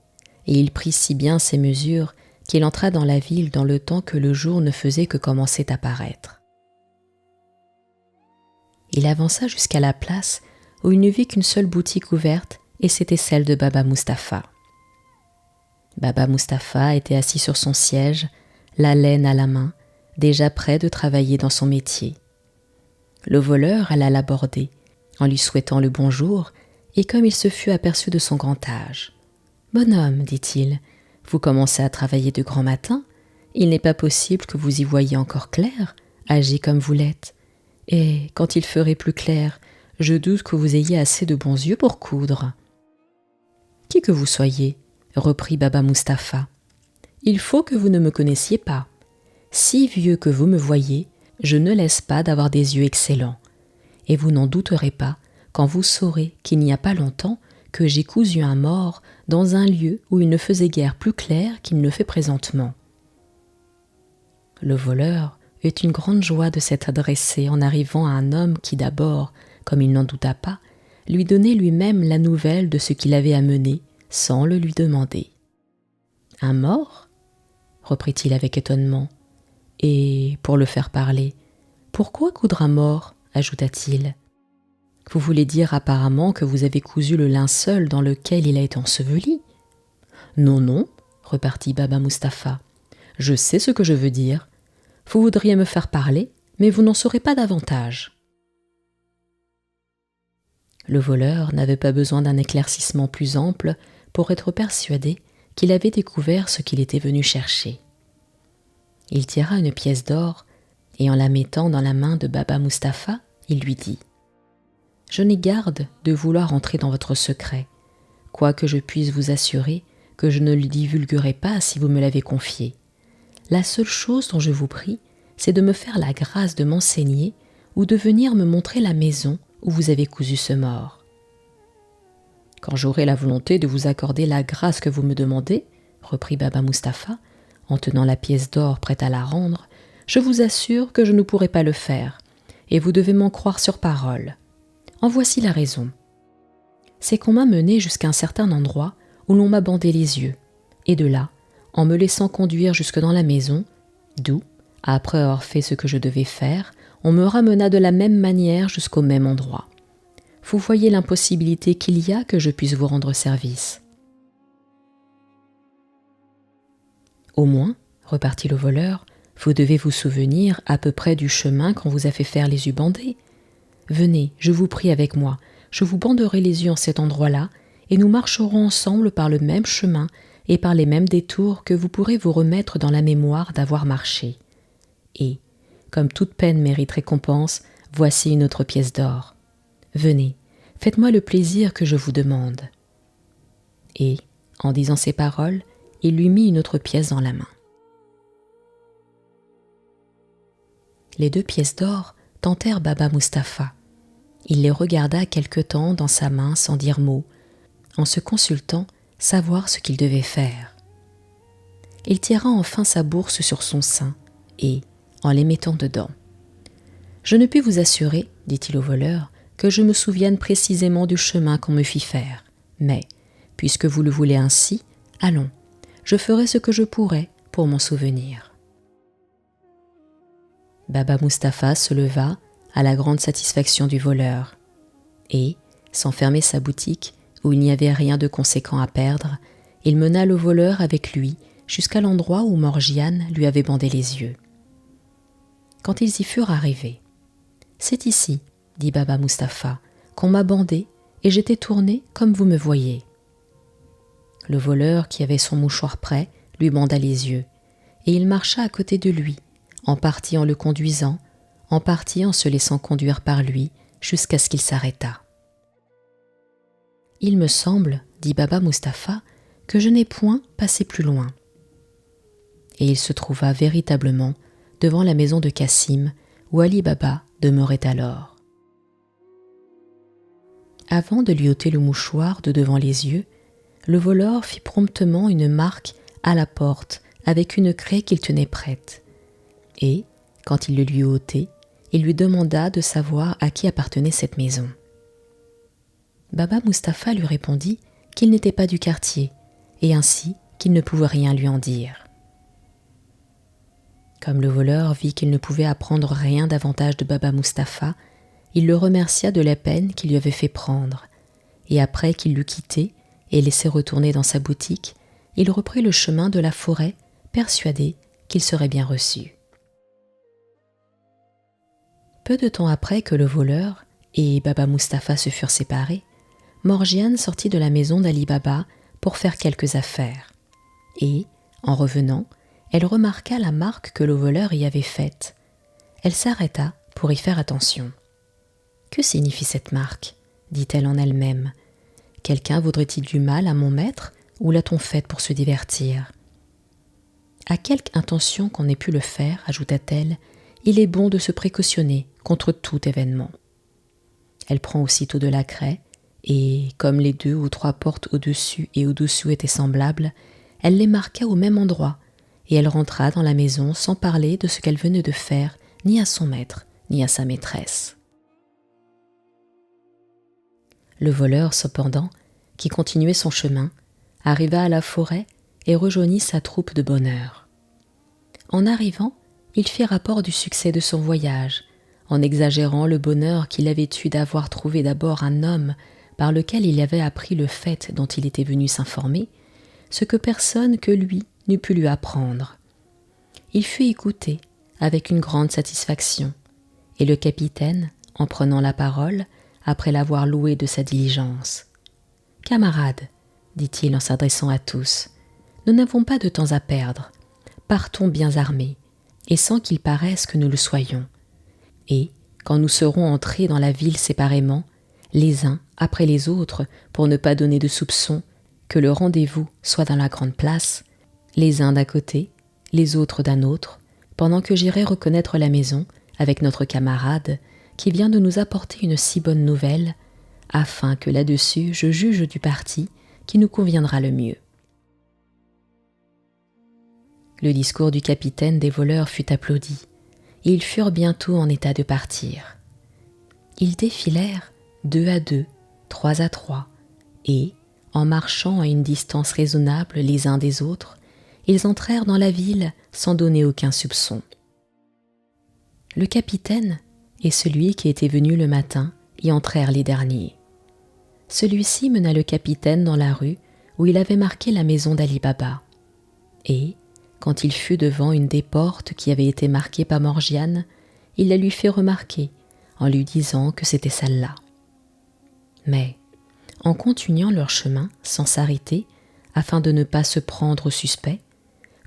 et il prit si bien ses mesures qu'il entra dans la ville dans le temps que le jour ne faisait que commencer à paraître. Il avança jusqu'à la place où il ne vit qu'une seule boutique ouverte, et c'était celle de Baba Mustapha. Baba Mustapha était assis sur son siège, la laine à la main, déjà prêt de travailler dans son métier. Le voleur alla l'aborder, en lui souhaitant le bonjour, et comme il se fut aperçu de son grand âge. « Bonhomme, dit-il, vous commencez à travailler de grand matin, il n'est pas possible que vous y voyiez encore clair, âgé comme vous l'êtes. Et quand il ferait plus clair, je doute que vous ayez assez de bons yeux pour coudre. » « Qui que vous soyez, reprit Baba Mustapha, il faut que vous ne me connaissiez pas. Si vieux que vous me voyez, je ne laisse pas d'avoir des yeux excellents. Et vous n'en douterez pas quand vous saurez qu'il n'y a pas longtemps que j'ai cousu un mort dans un lieu où il ne faisait guère plus clair qu'il ne le fait présentement. » Le voleur eut une grande joie de s'être adressé en arrivant à un homme qui d'abord, comme il n'en douta pas, lui donnait lui-même la nouvelle de ce qu'il avait amené sans le lui demander. « Un mort ?» reprit-il avec étonnement. « Et, pour le faire parler, pourquoi coudre un mort ?» ajouta-t-il. « Vous voulez dire apparemment que vous avez cousu le linceul dans lequel il a été enseveli ?»« Non, non, » repartit Baba Mustapha. « Je sais ce que je veux dire. Vous voudriez me faire parler, mais vous n'en saurez pas davantage. » Le voleur n'avait pas besoin d'un éclaircissement plus ample pour être persuadé qu'il avait découvert ce qu'il était venu chercher. Il tira une pièce d'or et en la mettant dans la main de Baba Mustapha, il lui dit « Je n'ai garde de vouloir entrer dans votre secret, quoique je puisse vous assurer que je ne le divulguerai pas si vous me l'avez confié. La seule chose dont je vous prie, c'est de me faire la grâce de m'enseigner ou de venir me montrer la maison où vous avez cousu ce mort. » « Quand j'aurai la volonté de vous accorder la grâce que vous me demandez, reprit Baba Mustapha, en tenant la pièce d'or prête à la rendre, je vous assure que je ne pourrai pas le faire, et vous devez m'en croire sur parole. En voici la raison. C'est qu'on m'a mené jusqu'à un certain endroit où l'on m'a bandé les yeux, et de là, en me laissant conduire jusque dans la maison, d'où, après avoir fait ce que je devais faire, on me ramena de la même manière jusqu'au même endroit. Vous voyez l'impossibilité qu'il y a que je puisse vous rendre service. »« Au moins, repartit le voleur, vous devez vous souvenir à peu près du chemin qu'on vous a fait faire les yeux bandés. Venez, je vous prie avec moi, je vous banderai les yeux en cet endroit-là, et nous marcherons ensemble par le même chemin et par les mêmes détours que vous pourrez vous remettre dans la mémoire d'avoir marché. Et, comme toute peine mérite récompense, voici une autre pièce d'or. Venez, faites-moi le plaisir que je vous demande. » Et, en disant ces paroles, il lui mit une autre pièce dans la main. Les 2 pièces d'or tentèrent Baba Mustapha. Il les regarda quelque temps dans sa main sans dire mot, en se consultant savoir ce qu'il devait faire. Il tira enfin sa bourse sur son sein et, en les mettant dedans, « Je ne puis vous assurer, dit-il au voleur, que je me souvienne précisément du chemin qu'on me fit faire. Mais, puisque vous le voulez ainsi, allons, je ferai ce que je pourrai pour m'en souvenir. » Baba Mustapha se leva à la grande satisfaction du voleur et, sans fermer sa boutique où il n'y avait rien de conséquent à perdre, il mena le voleur avec lui jusqu'à l'endroit où Morgiane lui avait bandé les yeux. Quand ils y furent arrivés, « C'est ici, dit Baba Mustapha, qu'on m'a bandé et j'étais tourné comme vous me voyez. » Le voleur, qui avait son mouchoir prêt, lui banda les yeux, et il marcha à côté de lui, en partie en le conduisant, en partie en se laissant conduire par lui, jusqu'à ce qu'il s'arrêtât. « Il me semble, dit Baba Mustapha, que je n'ai point passé plus loin. » Et il se trouva véritablement devant la maison de Cassim, où Ali Baba demeurait alors. Avant de lui ôter le mouchoir de devant les yeux, le voleur fit promptement une marque à la porte avec une craie qu'il tenait prête. Et, quand il le lui eut ôté, il lui demanda de savoir à qui appartenait cette maison. Baba Mustapha lui répondit qu'il n'était pas du quartier, et ainsi qu'il ne pouvait rien lui en dire. Comme le voleur vit qu'il ne pouvait apprendre rien davantage de Baba Mustapha, il le remercia de la peine qu'il lui avait fait prendre, et après qu'il l'eut quitté et laissé retourner dans sa boutique, il reprit le chemin de la forêt, persuadé qu'il serait bien reçu. Peu de temps après que le voleur et Baba Mustapha se furent séparés, Morgiane sortit de la maison d'Ali Baba pour faire quelques affaires. Et, en revenant, elle remarqua la marque que le voleur y avait faite. Elle s'arrêta pour y faire attention. « Que signifie cette marque ?» dit-elle en elle-même. « Quelqu'un voudrait-il du mal à mon maître ou l'a-t-on faite pour se divertir ?» À quelque intention qu'on ait pu le faire, ajouta-t-elle, il est bon de se précautionner contre tout événement. Elle prend aussitôt de la craie, et, comme les 2 ou 3 portes au-dessus et au-dessous étaient semblables, elle les marqua au même endroit, et elle rentra dans la maison sans parler de ce qu'elle venait de faire, ni à son maître, ni à sa maîtresse. Le voleur, cependant, qui continuait son chemin, arriva à la forêt et rejoignit sa troupe de bonne heure. En arrivant, il fit rapport du succès de son voyage, en exagérant le bonheur qu'il avait eu d'avoir trouvé d'abord un homme par lequel il avait appris le fait dont il était venu s'informer, ce que personne que lui n'eût pu lui apprendre. Il fut écouté avec une grande satisfaction, et le capitaine, en prenant la parole, après l'avoir loué de sa diligence. « Camarades, dit-il en s'adressant à tous, nous n'avons pas de temps à perdre. Partons bien armés, et sans qu'il paraisse que nous le soyons. Et, quand nous serons entrés dans la ville séparément, les uns après les autres, pour ne pas donner de soupçons, que le rendez-vous soit dans la grande place, les uns d'un côté, les autres d'un autre, pendant que j'irai reconnaître la maison avec notre camarade qui vient de nous apporter une si bonne nouvelle, afin que là-dessus je juge du parti qui nous conviendra le mieux. » Le discours du capitaine des voleurs fut applaudi, et ils furent bientôt en état de partir. Ils défilèrent 2 à 2, 3 à 3, et, en marchant à une distance raisonnable les uns des autres, ils entrèrent dans la ville sans donner aucun soupçon. Le capitaine et celui qui était venu le matin y entrèrent les derniers. Celui-ci mena le capitaine dans la rue où il avait marqué la maison d'Ali Baba, et, quand il fut devant une des portes qui avait été marquée par Morgiane, il la lui fit remarquer en lui disant que c'était celle-là. Mais, en continuant leur chemin sans s'arrêter, afin de ne pas se prendre au suspect,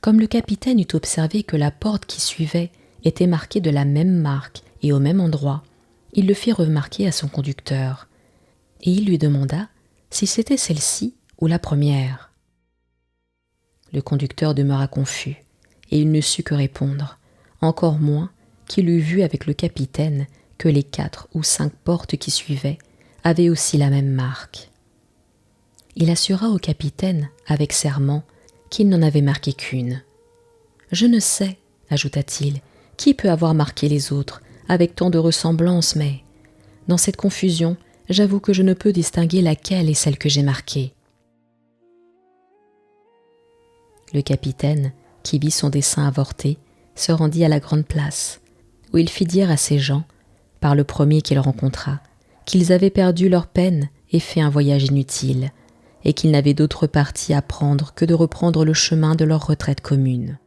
comme le capitaine eut observé que la porte qui suivait était marquée de la même marque et au même endroit, il le fit remarquer à son conducteur, et il lui demanda si c'était celle-ci ou la première. Le conducteur demeura confus, et il ne sut que répondre, encore moins qu'il eût vu avec le capitaine que les 4 ou 5 portes qui suivaient avaient aussi la même marque. Il assura au capitaine, avec serment, qu'il n'en avait marqué qu'une. « Je ne sais, ajouta-t-il, qui peut avoir marqué les autres, avec tant de ressemblance, mais, dans cette confusion, j'avoue que je ne peux distinguer laquelle est celle que j'ai marquée. » Le capitaine, qui vit son dessein avorté, se rendit à la grande place, où il fit dire à ses gens, par le premier qu'il rencontra, qu'ils avaient perdu leur peine et fait un voyage inutile, et qu'ils n'avaient d'autre parti à prendre que de reprendre le chemin de leur retraite commune.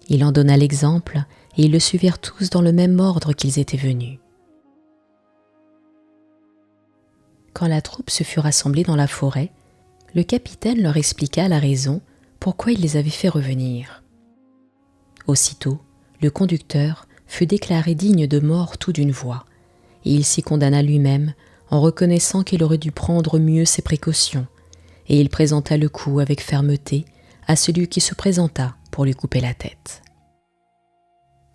Il en donna l'exemple, et ils le suivirent tous dans le même ordre qu'ils étaient venus. Quand la troupe se fut rassemblée dans la forêt, le capitaine leur expliqua la raison pourquoi il les avait fait revenir. Aussitôt, le conducteur fut déclaré digne de mort tout d'une voix, et il s'y condamna lui-même en reconnaissant qu'il aurait dû prendre mieux ses précautions, et il présenta le coup avec fermeté à celui qui se présenta pour lui couper la tête.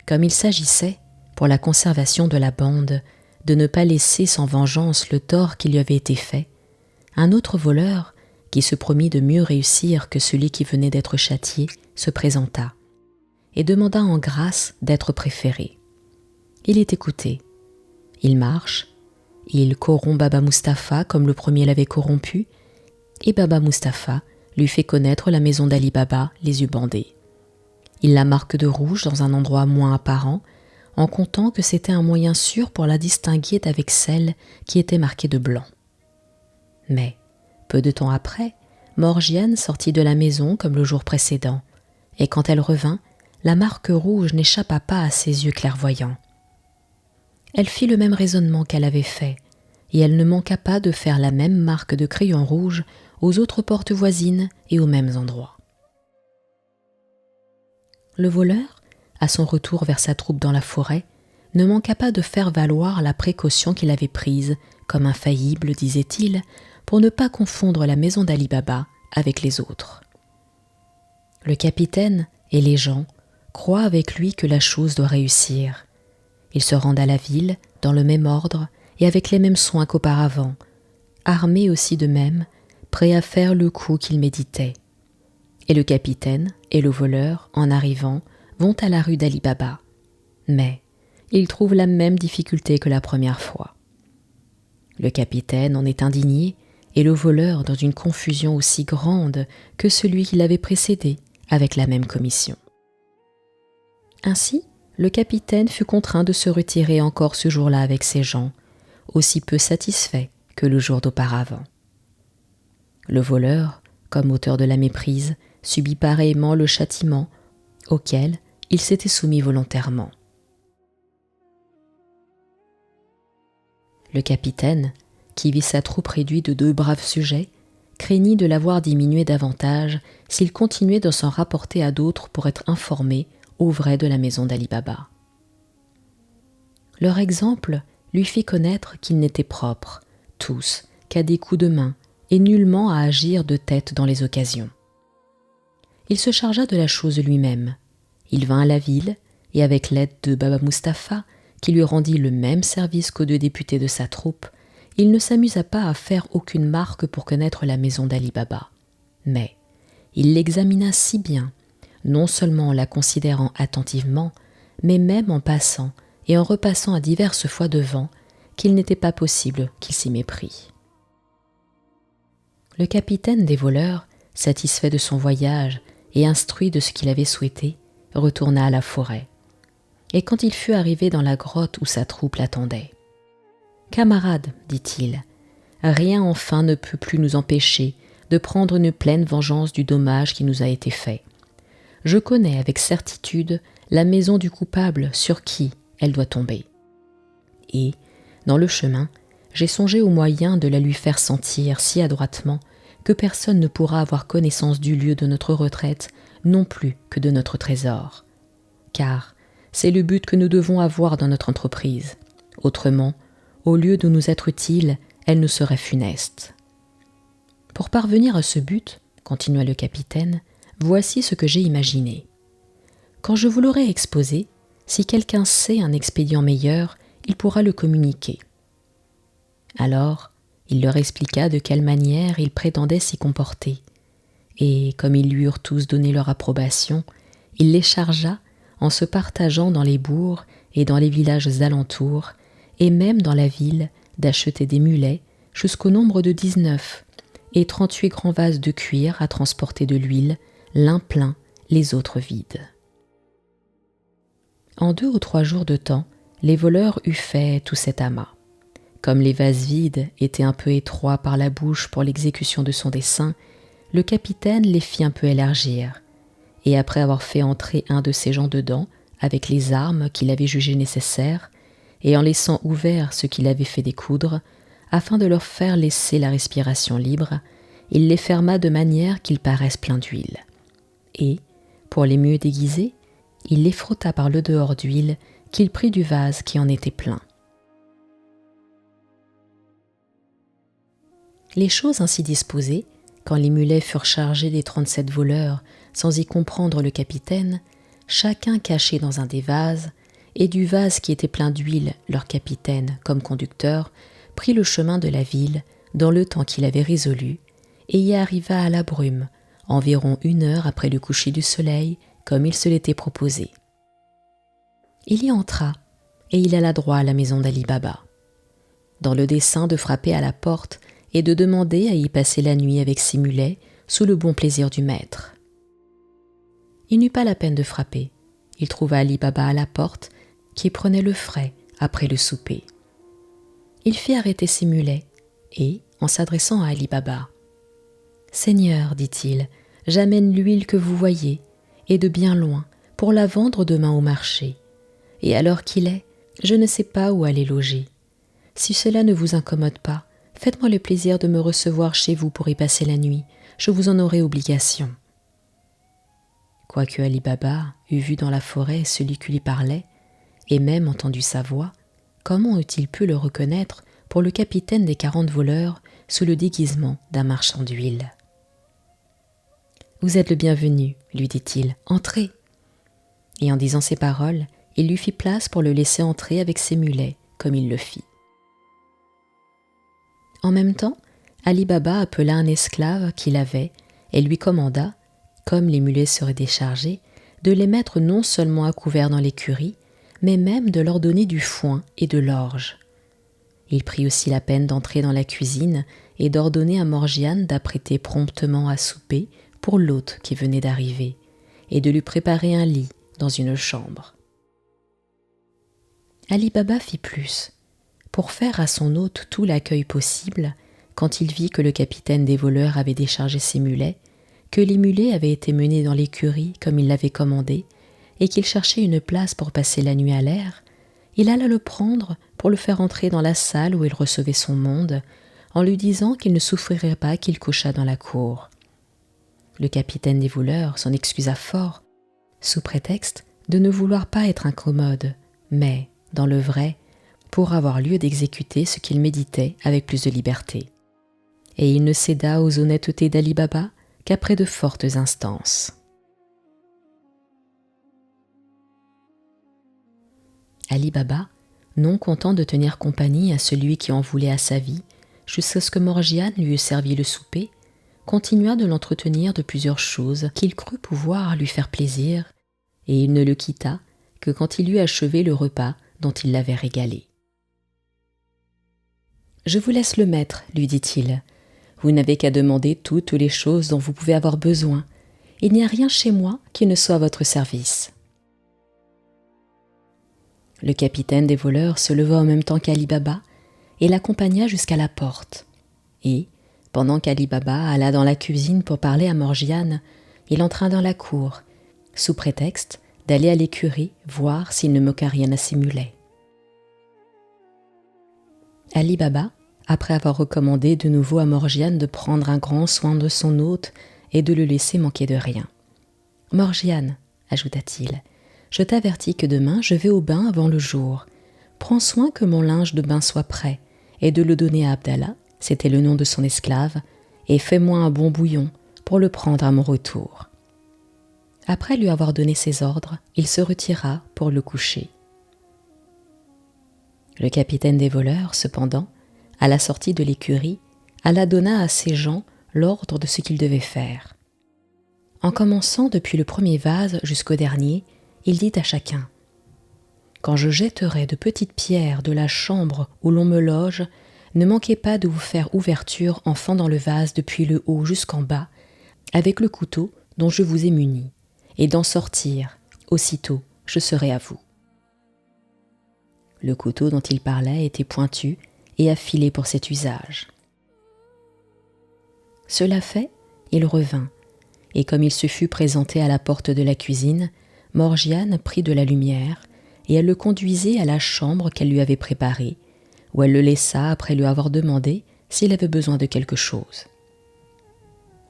Comme il s'agissait, pour la conservation de la bande, de ne pas laisser sans vengeance le tort qui lui avait été fait, un autre voleur, qui se promit de mieux réussir que celui qui venait d'être châtié, se présenta et demanda en grâce d'être préféré. Il est écouté. Il marche, il corrompt Baba Mustapha comme le premier l'avait corrompu, et Baba Mustapha lui fait connaître la maison d'Ali Baba, les yeux bandés. Il la marque de rouge dans un endroit moins apparent, en comptant que c'était un moyen sûr pour la distinguer d'avec celle qui était marquée de blanc. Mais, peu de temps après, Morgiane sortit de la maison comme le jour précédent, et quand elle revint, la marque rouge n'échappa pas à ses yeux clairvoyants. Elle fit le même raisonnement qu'elle avait fait, et elle ne manqua pas de faire la même marque de crayon rouge aux autres portes voisines et aux mêmes endroits. Le voleur, à son retour vers sa troupe dans la forêt, ne manqua pas de faire valoir la précaution qu'il avait prise, comme infaillible, disait-il, pour ne pas confondre la maison d'Ali Baba avec les autres. Le capitaine et les gens croient avec lui que la chose doit réussir. Ils se rendent à la ville, dans le même ordre et avec les mêmes soins qu'auparavant, armés aussi de même, prêts à faire le coup qu'ils méditaient. Et le capitaine et le voleur, en arrivant, vont à la rue d'Ali Baba. Mais ils trouvent la même difficulté que la première fois. Le capitaine en est indigné et le voleur dans une confusion aussi grande que celui qui l'avait précédé avec la même commission. Ainsi, le capitaine fut contraint de se retirer encore ce jour-là avec ses gens, aussi peu satisfait que le jour d'auparavant. Le voleur, comme auteur de la méprise, subit pareillement le châtiment auquel il s'était soumis volontairement. Le capitaine, qui vit sa troupe réduite de 2 braves sujets, craignit de la voir diminuer davantage s'il continuait de s'en rapporter à d'autres pour être informé au vrai de la maison d'Ali Baba. Leur exemple lui fit connaître qu'ils n'étaient propres, tous, qu'à des coups de main, et nullement à agir de tête dans les occasions. Il se chargea de la chose lui-même. Il vint à la ville, et avec l'aide de Baba Mustapha, qui lui rendit le même service qu'aux 2 députés de sa troupe, il ne s'amusa pas à faire aucune marque pour connaître la maison d'Ali Baba. Mais il l'examina si bien, non seulement en la considérant attentivement, mais même en passant et en repassant à diverses fois devant, qu'il n'était pas possible qu'il s'y méprit. Le capitaine des voleurs, satisfait de son voyage et instruit de ce qu'il avait souhaité, retourna à la forêt. Et quand il fut arrivé dans la grotte où sa troupe l'attendait, « Camarades, dit-il, rien enfin ne peut plus nous empêcher de prendre une pleine vengeance du dommage qui nous a été fait. Je connais avec certitude la maison du coupable sur qui elle doit tomber. Et, dans le chemin, j'ai songé au moyen de la lui faire sentir si adroitement que personne ne pourra avoir connaissance du lieu de notre retraite non plus que de notre trésor. Car c'est le but que nous devons avoir dans notre entreprise. Autrement, au lieu de nous être utile, elle nous serait funeste. Pour parvenir à ce but, continua le capitaine, voici ce que j'ai imaginé. Quand je vous l'aurai exposé, si quelqu'un sait un expédient meilleur, il pourra le communiquer. Alors, il leur expliqua de quelle manière il prétendait s'y comporter, et comme ils lui eurent tous donné leur approbation, il les chargea, en se partageant dans les bourgs et dans les villages alentours, et même dans la ville, d'acheter des mulets jusqu'au nombre de 19, et 38 grands vases de cuir à transporter de l'huile, l'un plein, les autres vides. En 2 ou 3 jours de temps, les voleurs eurent fait tout cet amas. Comme les vases vides étaient un peu étroits par la bouche pour l'exécution de son dessein, le capitaine les fit un peu élargir, et après avoir fait entrer un de ses gens dedans, avec les armes qu'il avait jugées nécessaires, et en laissant ouvert ce qu'il avait fait découdre, afin de leur faire laisser la respiration libre, il les ferma de manière qu'ils paraissent pleins d'huile. Et, pour les mieux déguiser, il les frotta par le dehors d'huile qu'il prit du vase qui en était plein. Les choses ainsi disposées, quand les mulets furent chargés des 37 voleurs, sans y comprendre le capitaine, chacun caché dans un des vases, et du vase qui était plein d'huile, leur capitaine, comme conducteur, prit le chemin de la ville dans le temps qu'il avait résolu, et y arriva à la brume, environ 1 heure après le coucher du soleil, comme il se l'était proposé. Il y entra, et il alla droit à la maison d'Ali Baba, dans le dessein de frapper à la porte et de demander à y passer la nuit avec ses mulets, sous le bon plaisir du maître. Il n'eut pas la peine de frapper. Il trouva Ali Baba à la porte, qui prenait le frais après le souper. Il fit arrêter ses mulets, et, en s'adressant à Ali Baba, « Seigneur, dit-il, j'amène l'huile que vous voyez, et de bien loin, pour la vendre demain au marché. Et à l'heure qu'il est, je ne sais pas où aller loger. Si cela ne vous incommode pas, faites-moi le plaisir de me recevoir chez vous pour y passer la nuit, je vous en aurai obligation. » Quoique Ali Baba eût vu dans la forêt celui qui lui parlait, et même entendu sa voix, comment eût-il pu le reconnaître pour le capitaine des 40 voleurs sous le déguisement d'un marchand d'huile? « Vous êtes le bienvenu, lui dit-il, entrez. » Et en disant ces paroles, il lui fit place pour le laisser entrer avec ses mulets, comme il le fit. En même temps, Ali Baba appela un esclave qu'il avait et lui commanda, comme les mulets seraient déchargés, de les mettre non seulement à couvert dans l'écurie, mais même de leur donner du foin et de l'orge. Il prit aussi la peine d'entrer dans la cuisine et d'ordonner à Morgiane d'apprêter promptement à souper pour l'hôte qui venait d'arriver, et de lui préparer un lit dans une chambre. Ali Baba fit plus. Pour faire à son hôte tout l'accueil possible, quand il vit que le capitaine des voleurs avait déchargé ses mulets, que les mulets avaient été menés dans l'écurie comme il l'avait commandé, et qu'il cherchait une place pour passer la nuit à l'air, il alla le prendre pour le faire entrer dans la salle où il recevait son monde, en lui disant qu'il ne souffrirait pas qu'il couchât dans la cour. Le capitaine des voleurs s'en excusa fort, sous prétexte de ne vouloir pas être incommode, mais, dans le vrai, pour avoir lieu d'exécuter ce qu'il méditait avec plus de liberté. Et il ne céda aux honnêtetés d'Ali Baba qu'après de fortes instances. Ali Baba, non content de tenir compagnie à celui qui en voulait à sa vie, jusqu'à ce que Morgiane lui eût servi le souper, continua de l'entretenir de plusieurs choses qu'il crut pouvoir lui faire plaisir, et il ne le quitta que quand il eut achevé le repas dont il l'avait régalé. « Je vous laisse le maître, lui dit-il. Vous n'avez qu'à demander toutes les choses dont vous pouvez avoir besoin. Il n'y a rien chez moi qui ne soit à votre service. » Le capitaine des voleurs se leva en même temps qu'Ali Baba et l'accompagna jusqu'à la porte. Et, pendant qu'Ali Baba alla dans la cuisine pour parler à Morgiane, il entra dans la cour, sous prétexte d'aller à l'écurie voir s'il ne manquait rien à ses mulets. Ali Baba, après avoir recommandé de nouveau à Morgiane de prendre un grand soin de son hôte et de le laisser manquer de rien. « Morgiane, ajouta-t-il, je t'avertis que demain je vais au bain avant le jour. Prends soin que mon linge de bain soit prêt et de le donner à Abdallah, c'était le nom de son esclave, et fais-moi un bon bouillon pour le prendre à mon retour. » Après lui avoir donné ses ordres, il se retira pour le coucher. Le capitaine des voleurs, cependant, à la sortie de l'écurie, alla donna à ses gens l'ordre de ce qu'ils devaient faire. En commençant depuis le premier vase jusqu'au dernier, il dit à chacun « Quand je jetterai de petites pierres de la chambre où l'on me loge, ne manquez pas de vous faire ouverture en fendant le vase depuis le haut jusqu'en bas, avec le couteau dont je vous ai muni, et d'en sortir, aussitôt je serai à vous. » Le couteau dont il parlait était pointu et affilé pour cet usage. Cela fait, il revint, et comme il se fut présenté à la porte de la cuisine, Morgiane prit de la lumière, et elle le conduisit à la chambre qu'elle lui avait préparée, où elle le laissa après lui avoir demandé s'il avait besoin de quelque chose.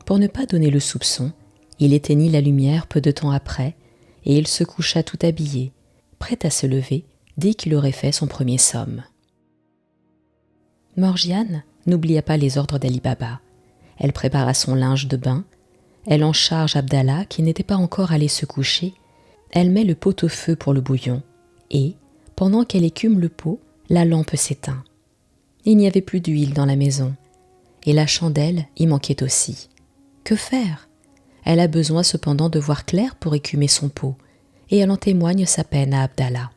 Pour ne pas donner le soupçon, il éteignit la lumière peu de temps après, et il se coucha tout habillé, prêt à se lever dès qu'il aurait fait son premier somme. Morgiane n'oublia pas les ordres d'Ali Baba. Elle prépara son linge de bain, elle en charge Abdallah qui n'était pas encore allé se coucher, elle met le pot au feu pour le bouillon, Et, pendant qu'elle écume le pot, la lampe s'éteint. Il n'y avait plus d'huile dans la maison, et la chandelle y manquait aussi. Que faire? Elle a besoin cependant de voir clair pour écumer son pot, et elle en témoigne sa peine à Abdallah.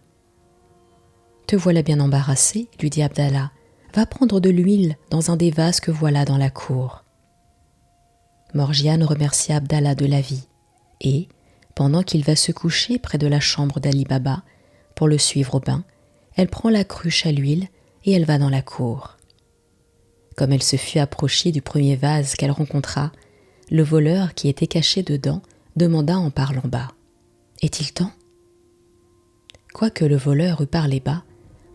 « Te voilà bien embarrassé, lui dit Abdallah. Va prendre de l'huile dans un des vases que voilà dans la cour. » Morgiane remercia Abdallah de la vie, et, pendant qu'il va se coucher près de la chambre d'Ali Baba, pour le suivre au bain, elle prend la cruche à l'huile et elle va dans la cour. Comme elle se fut approchée du premier vase qu'elle rencontra, le voleur qui était caché dedans demanda en parlant bas. « Est-il temps ?» Quoique le voleur eût parlé bas,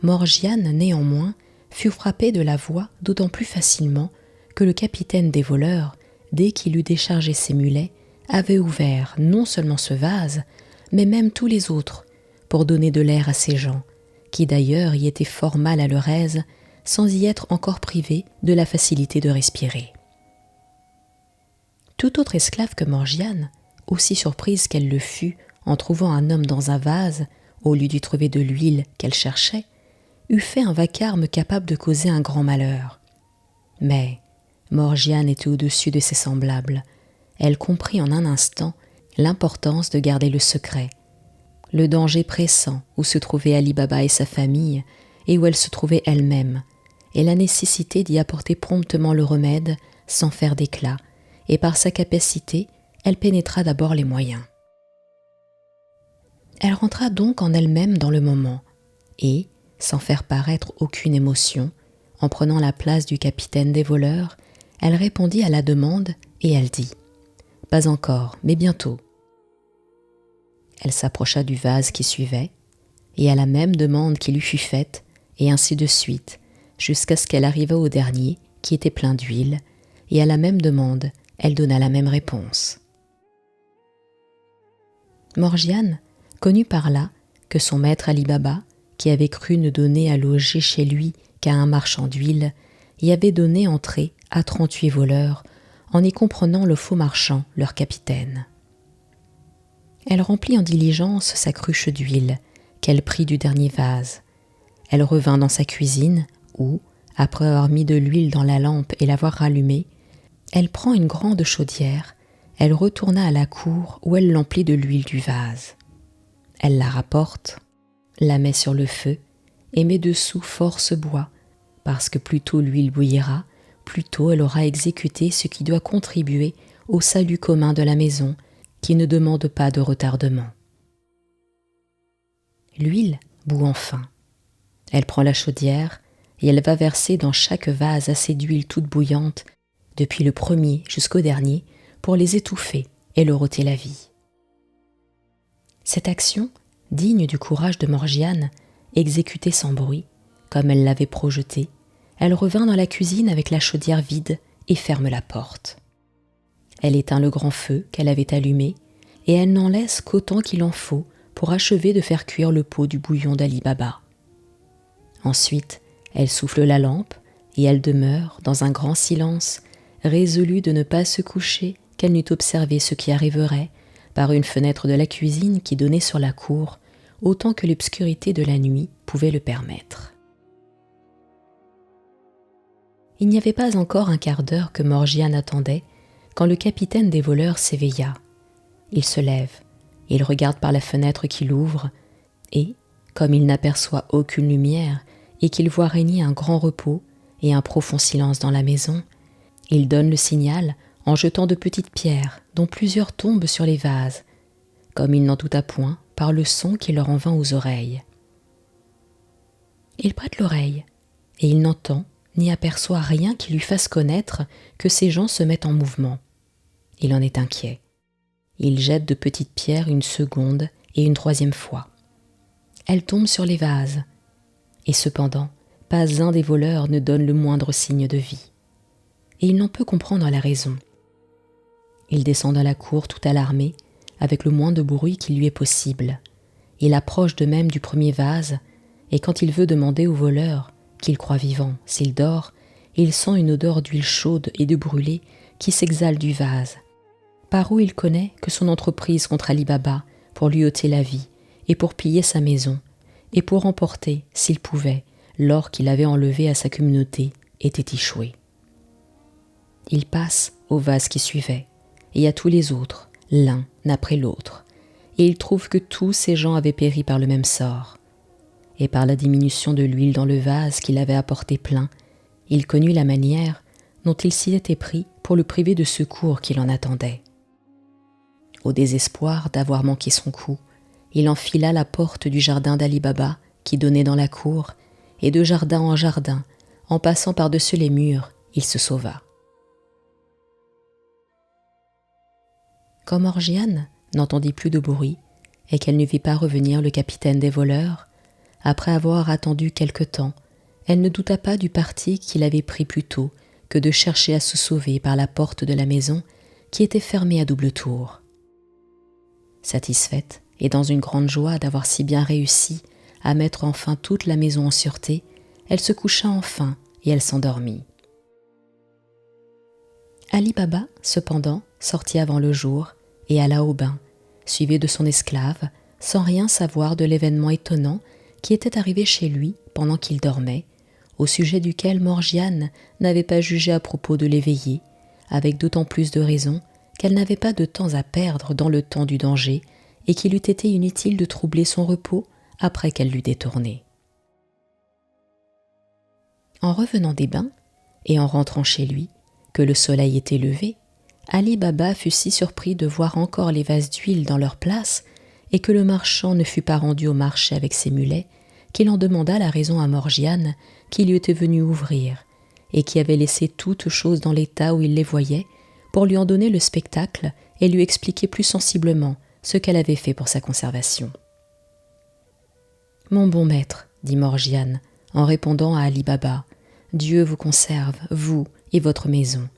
Morgiane, néanmoins, fut frappée de la voix d'autant plus facilement que le capitaine des voleurs, dès qu'il eut déchargé ses mulets, avait ouvert non seulement ce vase, mais même tous les autres, pour donner de l'air à ces gens, qui d'ailleurs y étaient fort mal à leur aise, sans y être encore privés de la facilité de respirer. Tout autre esclave que Morgiane, aussi surprise qu'elle le fut en trouvant un homme dans un vase, au lieu d'y trouver de l'huile qu'elle cherchait, eût fait un vacarme capable de causer un grand malheur. Mais Morgiane était au-dessus de ses semblables. Elle comprit en un instant l'importance de garder le secret, le danger pressant où se trouvaient Ali Baba et sa famille, et où elle se trouvait elle-même, et la nécessité d'y apporter promptement le remède sans faire d'éclat, et par sa capacité, elle pénétra d'abord les moyens. Elle rentra donc en elle-même dans le moment, et, sans faire paraître aucune émotion, en prenant la place du capitaine des voleurs, elle répondit à la demande et elle dit « Pas encore, mais bientôt ». Elle s'approcha du vase qui suivait, et à la même demande qui lui fut faite, et ainsi de suite, jusqu'à ce qu'elle arrivât au dernier, qui était plein d'huile, et à la même demande, elle donna la même réponse. Morgiane connut par là que son maître Ali Baba, qui avait cru ne donner à loger chez lui qu'à un marchand d'huile, y avait donné entrée à 38 voleurs, en y comprenant le faux marchand, leur capitaine. Elle remplit en diligence sa cruche d'huile, qu'elle prit du dernier vase. Elle revint dans sa cuisine, où, après avoir mis de l'huile dans la lampe et l'avoir rallumée, elle prend une grande chaudière, elle retourna à la cour où elle l'emplit de l'huile du vase. Elle la rapporte, la met sur le feu et met dessous force bois, parce que plus tôt l'huile bouillira, plus tôt elle aura exécuté ce qui doit contribuer au salut commun de la maison, qui ne demande pas de retardement. L'huile bout enfin. Elle prend la chaudière et elle va verser dans chaque vase assez d'huile toute bouillante, depuis le premier jusqu'au dernier, pour les étouffer et leur ôter la vie. Cette action, digne du courage de Morgiane, exécutée sans bruit, comme elle l'avait projeté, elle revint dans la cuisine avec la chaudière vide et ferme la porte. Elle éteint le grand feu qu'elle avait allumé et elle n'en laisse qu'autant qu'il en faut pour achever de faire cuire le pot du bouillon d'Ali Baba. Ensuite, elle souffle la lampe et elle demeure dans un grand silence, résolue de ne pas se coucher qu'elle n'eût observé ce qui arriverait par une fenêtre de la cuisine qui donnait sur la cour, autant que l'obscurité de la nuit pouvait le permettre. Il n'y avait pas encore un quart d'heure que Morgiane attendait quand le capitaine des voleurs s'éveilla. Il se lève, il regarde par la fenêtre qu'il ouvre et, comme il n'aperçoit aucune lumière et qu'il voit régner un grand repos et un profond silence dans la maison, il donne le signal en jetant de petites pierres dont plusieurs tombent sur les vases, comme il n'en douta point par le son qui leur en vint aux oreilles. Il prête l'oreille et il n'entend ni aperçoit rien qui lui fasse connaître que ces gens se mettent en mouvement. Il en est inquiet. Il jette de petites pierres une seconde et une troisième fois. Elles tombent sur les vases, et cependant, pas un des voleurs ne donne le moindre signe de vie. Et il n'en peut comprendre la raison. Il descend dans la cour tout alarmé, avec le moins de bruit qui lui est possible. Il approche de même du premier vase, et quand il veut demander au voleur, qu'il croit vivant, s'il dort, il sent une odeur d'huile chaude et de brûlé qui s'exhale du vase, par où il connaît que son entreprise contre Ali Baba pour lui ôter la vie et pour piller sa maison et pour emporter, s'il pouvait, l'or qu'il avait enlevé à sa communauté, était échoué. Il passe au vase qui suivait, et à tous les autres, l'un après l'autre, et il trouve que tous ces gens avaient péri par le même sort. Et par la diminution de l'huile dans le vase qu'il avait apporté plein, il connut la manière dont il s'y était pris pour le priver de secours qu'il en attendait. Au désespoir d'avoir manqué son coup, il enfila la porte du jardin d'Ali Baba qui donnait dans la cour, et de jardin en jardin, en passant par-dessus les murs, il se sauva. Comme Morgiane n'entendit plus de bruit et qu'elle ne vit pas revenir le capitaine des voleurs, après avoir attendu quelque temps, elle ne douta pas du parti qu'il avait pris plus tôt que de chercher à se sauver par la porte de la maison qui était fermée à double tour. Satisfaite et dans une grande joie d'avoir si bien réussi à mettre enfin toute la maison en sûreté, elle se coucha enfin et elle s'endormit. Ali Baba, cependant, sortit avant le jour et alla au bain, suivi de son esclave, sans rien savoir de l'événement étonnant qui était arrivé chez lui pendant qu'il dormait, au sujet duquel Morgiane n'avait pas jugé à propos de l'éveiller, avec d'autant plus de raison qu'elle n'avait pas de temps à perdre dans le temps du danger et qu'il eût été inutile de troubler son repos après qu'elle l'eût détourné. En revenant des bains et en rentrant chez lui, que le soleil était levé, Ali Baba fut si surpris de voir encore les vases d'huile dans leur place et que le marchand ne fut pas rendu au marché avec ses mulets, qu'il en demanda la raison à Morgiane qui lui était venue ouvrir et qui avait laissé toutes choses dans l'état où il les voyait pour lui en donner le spectacle et lui expliquer plus sensiblement ce qu'elle avait fait pour sa conservation. « Mon bon maître, dit Morgiane, en répondant à Ali Baba, Dieu vous conserve, vous et votre maison.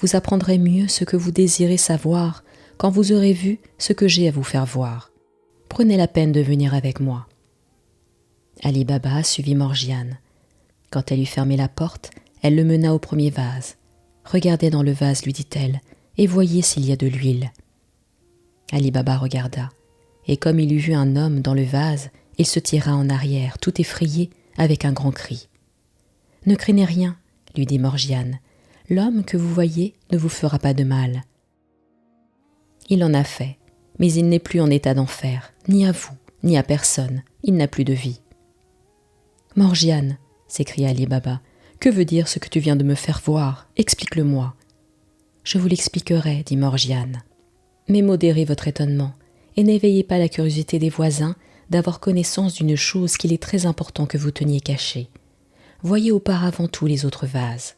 Vous apprendrez mieux ce que vous désirez savoir quand vous aurez vu ce que j'ai à vous faire voir. Prenez la peine de venir avec moi. » Ali Baba suivit Morgiane. Quand elle eut fermé la porte, elle le mena au premier vase. « Regardez dans le vase, lui dit-elle, et voyez s'il y a de l'huile. » Ali Baba regarda, et comme il eut vu un homme dans le vase, il se tira en arrière, tout effrayé, avec un grand cri. « Ne craignez rien, lui dit Morgiane. L'homme que vous voyez ne vous fera pas de mal. » Il en a fait, mais il n'est plus en état d'en faire, ni à vous, ni à personne, il n'a plus de vie. « Morgiane, s'écria Ali Baba, que veut dire ce que tu viens de me faire voir? Explique-le-moi. »« Je vous l'expliquerai, dit Morgiane. Mais modérez votre étonnement, et n'éveillez pas la curiosité des voisins d'avoir connaissance d'une chose qu'il est très important que vous teniez cachée. Voyez auparavant tous les autres vases. »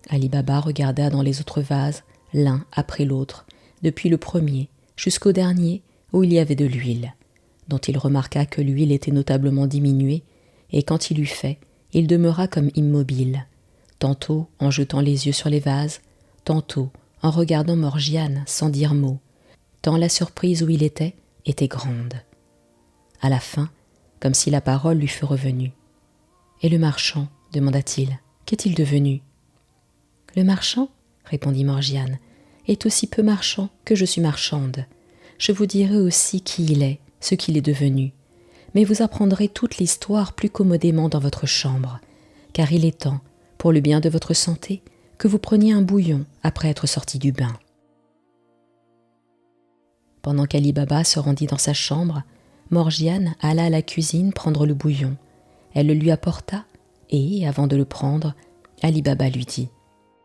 Ali Baba regarda dans les autres vases, l'un après l'autre, depuis le premier jusqu'au dernier où il y avait de l'huile, dont il remarqua que l'huile était notablement diminuée, et quand il eut fait, il demeura comme immobile, tantôt en jetant les yeux sur les vases, tantôt en regardant Morgiane sans dire mot, tant la surprise où il était grande. À la fin, comme si la parole lui fût revenue. « Et le marchand ?» demanda-t-il. « Qu'est-il devenu ?»« Le marchand, » répondit Morgiane, « est aussi peu marchand que je suis marchande. Je vous dirai aussi qui il est, ce qu'il est devenu. Mais vous apprendrez toute l'histoire plus commodément dans votre chambre, car il est temps, pour le bien de votre santé, que vous preniez un bouillon après être sorti du bain. » Pendant qu'Ali Baba se rendit dans sa chambre, Morgiane alla à la cuisine prendre le bouillon. Elle le lui apporta et, avant de le prendre, Ali Baba lui dit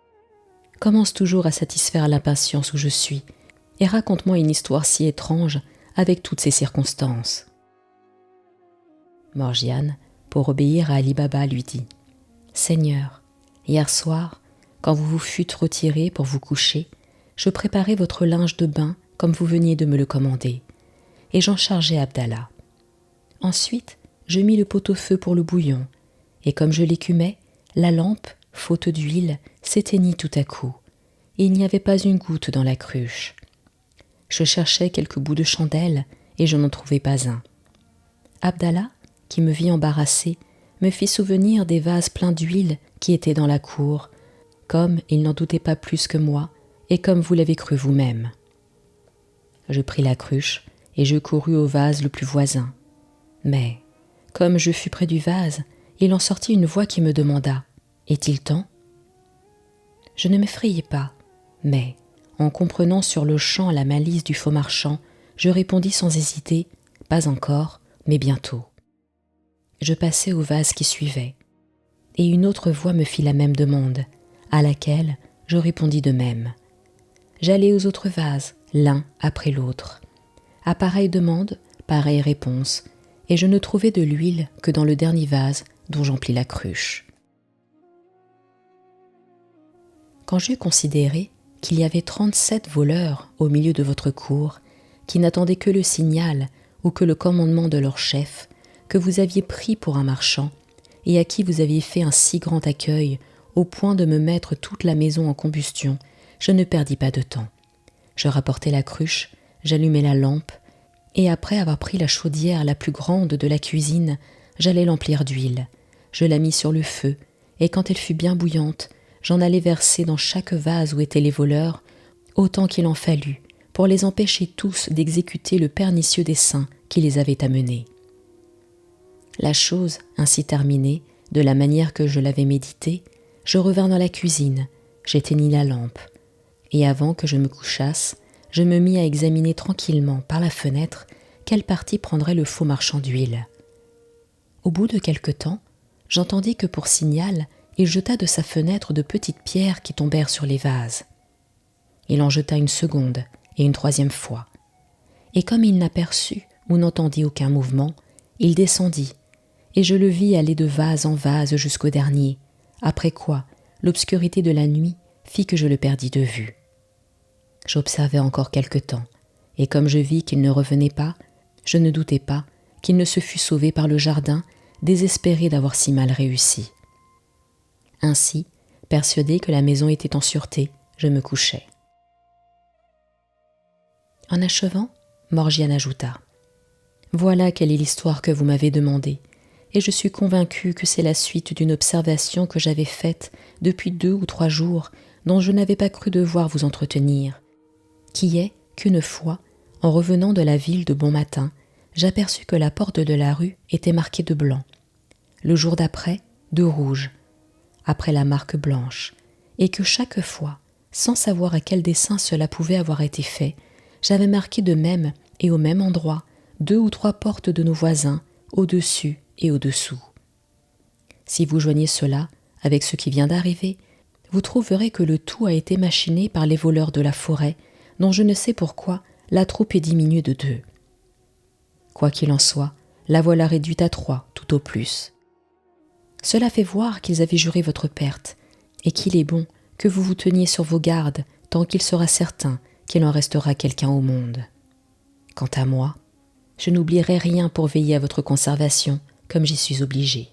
« Commence toujours à satisfaire l'impatience où je suis et raconte-moi une histoire si étrange avec toutes ces circonstances. » Morgiane, pour obéir à Ali Baba, lui dit « Seigneur, hier soir, quand vous vous fûtes retiré pour vous coucher, je préparai votre linge de bain comme vous veniez de me le commander, et j'en chargeai Abdallah. Ensuite, je mis le pot-au-feu pour le bouillon, et comme je l'écumais, la lampe, faute d'huile, s'éteignit tout à coup, et il n'y avait pas une goutte dans la cruche. Je cherchais quelques bouts de chandelle, et je n'en trouvai pas un. Abdallah, qui me vit embarrassé, me fit souvenir des vases pleins d'huile qui étaient dans la cour, comme il n'en doutait pas plus que moi, et comme vous l'avez cru vous-même. Je pris la cruche, et je courus au vase le plus voisin. Mais, comme je fus près du vase, il en sortit une voix qui me demanda « Est-il temps ?» Je ne m'effrayai pas, mais, en comprenant sur le champ la malice du faux marchand, je répondis sans hésiter « Pas encore, mais bientôt. » Je passai au vase qui suivait, et une autre voix me fit la même demande, à laquelle je répondis de même. J'allai aux autres vases, l'un après l'autre. À pareille demande, pareille réponse, et je ne trouvai de l'huile que dans le dernier vase dont j'emplis la cruche. Quand j'eus considéré qu'il y avait 37 voleurs au milieu de votre cour, qui n'attendaient que le signal ou que le commandement de leur chef, que vous aviez pris pour un marchand, et à qui vous aviez fait un si grand accueil, au point de me mettre toute la maison en combustion, je ne perdis pas de temps. Je rapportai la cruche, j'allumai la lampe, et après avoir pris la chaudière la plus grande de la cuisine, j'allai l'emplir d'huile. Je la mis sur le feu, et quand elle fut bien bouillante, j'en allai verser dans chaque vase où étaient les voleurs, autant qu'il en fallut, pour les empêcher tous d'exécuter le pernicieux dessein qui les avait amenés. La chose ainsi terminée, de la manière que je l'avais méditée, je revins dans la cuisine, j'éteignis la lampe, et avant que je me couchasse, je me mis à examiner tranquillement par la fenêtre quelle partie prendrait le faux marchand d'huile. Au bout de quelque temps, j'entendis que pour signal, il jeta de sa fenêtre de petites pierres qui tombèrent sur les vases. Il en jeta une seconde et une troisième fois. Et comme il n'aperçut ou n'entendit aucun mouvement, il descendit, et je le vis aller de vase en vase jusqu'au dernier, après quoi l'obscurité de la nuit fit que je le perdis de vue. J'observai encore quelque temps, et comme je vis qu'il ne revenait pas, je ne doutai pas qu'il ne se fût sauvé par le jardin, désespéré d'avoir si mal réussi. Ainsi, persuadé que la maison était en sûreté, je me couchai. En achevant, Morgiane ajouta « Voilà quelle est l'histoire que vous m'avez demandée, et je suis convaincue que c'est la suite d'une observation que j'avais faite depuis 2 ou 3 jours, dont je n'avais pas cru devoir vous entretenir, qui est qu'une fois, en revenant de la ville de bon matin, j'aperçus que la porte de la rue était marquée de blanc, le jour d'après de rouge, après la marque blanche, et que chaque fois, sans savoir à quel dessein cela pouvait avoir été fait, j'avais marqué de même et au même endroit 2 ou 3 portes de nos voisins, au-dessus et au-dessous. Si vous joignez cela avec ce qui vient d'arriver, vous trouverez que le tout a été machiné par les voleurs de la forêt, dont je ne sais pourquoi la troupe est diminuée de 2. Quoi qu'il en soit, la voilà réduite à 3 tout au plus. Cela fait voir qu'ils avaient juré votre perte, et qu'il est bon que vous vous teniez sur vos gardes tant qu'il sera certain qu'il en restera quelqu'un au monde. Quant à moi, je n'oublierai rien pour veiller à votre conservation, comme j'y suis obligé. »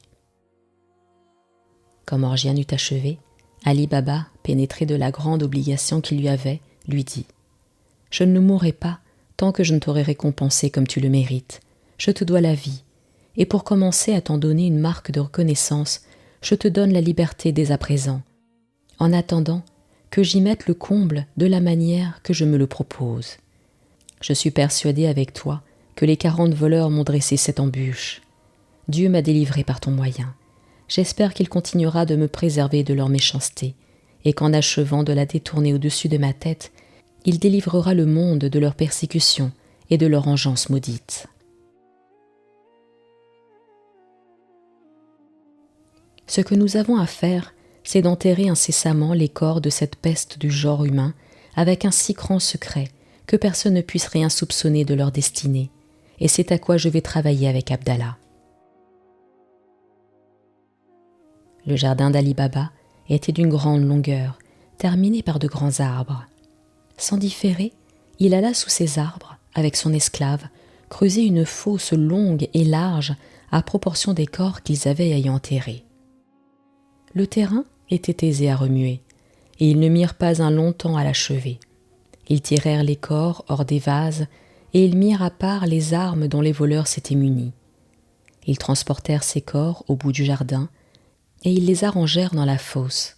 Quand Morgiane eut achevé, Ali Baba, pénétré de la grande obligation qu'il lui avait, lui dit « Je ne mourrai pas tant que je ne t'aurai récompensé comme tu le mérites. Je te dois la vie, et pour commencer à t'en donner une marque de reconnaissance, je te donne la liberté dès à présent, en attendant que j'y mette le comble de la manière que je me le propose. Je suis persuadé avec toi que les 40 voleurs m'ont dressé cette embûche. Dieu m'a délivré par ton moyen. J'espère qu'il continuera de me préserver de leur méchanceté, et qu'en achevant de la détourner au-dessus de ma tête, il délivrera le monde de leur persécution et de leur engeance maudite. » Ce que nous avons à faire, c'est d'enterrer incessamment les corps de cette peste du genre humain avec un si grand secret que personne ne puisse rien soupçonner de leur destinée, et c'est à quoi je vais travailler avec Abdallah. Le jardin d'Ali Baba était d'une grande longueur, terminé par de grands arbres. Sans différer, il alla sous ces arbres, avec son esclave, creuser une fosse longue et large à proportion des corps qu'ils avaient y enterrés. Le terrain était aisé à remuer, et ils ne mirent pas un long temps à l'achever. Ils tirèrent les corps hors des vases, et ils mirent à part les armes dont les voleurs s'étaient munis. Ils transportèrent ces corps au bout du jardin, et ils les arrangèrent dans la fosse,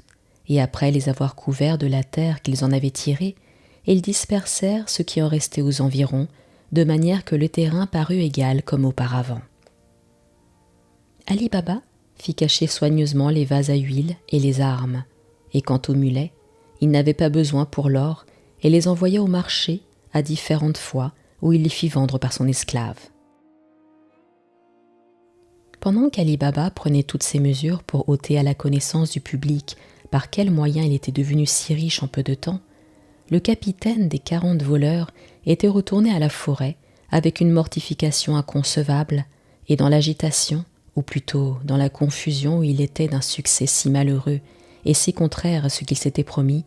et après les avoir couverts de la terre qu'ils en avaient tirée, ils dispersèrent ce qui en restait aux environs, de manière que le terrain parut égal comme auparavant. Ali Baba fit cacher soigneusement les vases à huile et les armes, et quant aux mulets, il n'avait pas besoin pour l'or et les envoya au marché à différentes fois où il les fit vendre par son esclave. Pendant qu'Ali Baba prenait toutes ces mesures pour ôter à la connaissance du public par quels moyens il était devenu si riche en peu de temps, le capitaine des 40 voleurs était retourné à la forêt avec une mortification inconcevable et dans l'agitation, ou plutôt dans la confusion où il était d'un succès si malheureux et si contraire à ce qu'il s'était promis,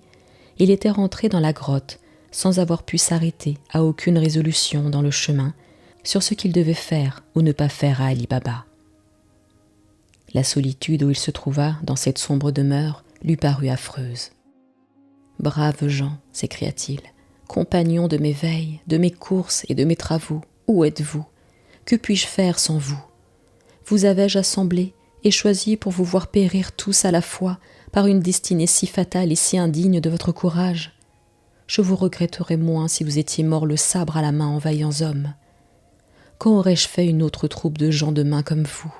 il était rentré dans la grotte sans avoir pu s'arrêter à aucune résolution dans le chemin sur ce qu'il devait faire ou ne pas faire à Ali Baba. La solitude où il se trouva dans cette sombre demeure lui parut affreuse. « Braves gens, s'écria-t-il, compagnons de mes veilles, de mes courses et de mes travaux, où êtes-vous? Que puis-je faire sans vous? Vous avais-je assemblé et choisi pour vous voir périr tous à la fois par une destinée si fatale et si indigne de votre courage? Je vous regretterais moins si vous étiez mort le sabre à la main en vaillants hommes. Quand aurais-je fait une autre troupe de gens de main comme vous?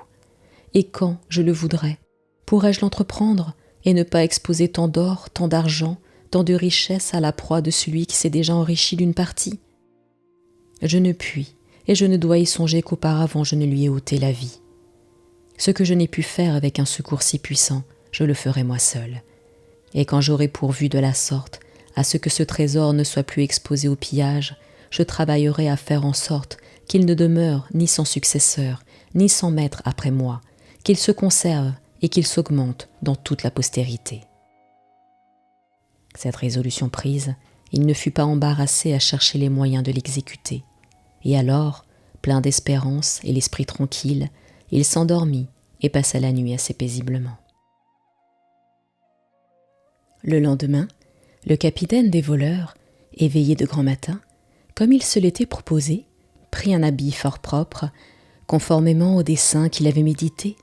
Et quand je le voudrais, pourrais-je l'entreprendre et ne pas exposer tant d'or, tant d'argent, tant de richesses à la proie de celui qui s'est déjà enrichi d'une partie? Je ne puis, et je ne dois y songer qu'auparavant je ne lui ai ôté la vie. Ce que je n'ai pu faire avec un secours si puissant, je le ferai moi seul. Et quand j'aurai pourvu de la sorte à ce que ce trésor ne soit plus exposé au pillage, je travaillerai à faire en sorte qu'il ne demeure ni sans successeur, ni sans maître après moi, qu'il se conserve et qu'il s'augmente dans toute la postérité. » Cette résolution prise, il ne fut pas embarrassé à chercher les moyens de l'exécuter. Et alors, plein d'espérance et l'esprit tranquille, il s'endormit et passa la nuit assez paisiblement. Le lendemain, le capitaine des voleurs, éveillé de grand matin, comme il se l'était proposé, prit un habit fort propre, conformément au dessein qu'il avait médité,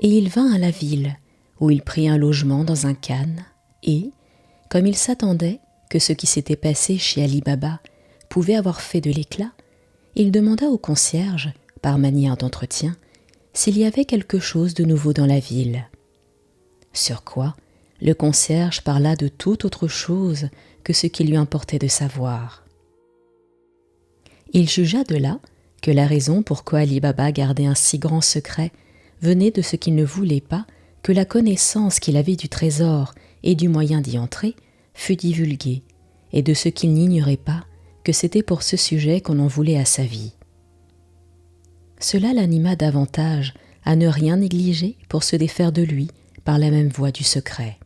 et il vint à la ville, où il prit un logement dans un khan, et, comme il s'attendait que ce qui s'était passé chez Ali Baba pouvait avoir fait de l'éclat, il demanda au concierge, par manière d'entretien, s'il y avait quelque chose de nouveau dans la ville. Sur quoi, le concierge parla de toute autre chose que ce qui lui importait de savoir. Il jugea de là que la raison pourquoi Ali Baba gardait un si grand secret venait de ce qu'il ne voulait pas que la connaissance qu'il avait du trésor et du moyen d'y entrer fût divulguée, et de ce qu'il n'ignorait pas que c'était pour ce sujet qu'on en voulait à sa vie. Cela l'anima davantage à ne rien négliger pour se défaire de lui par la même voie du secret.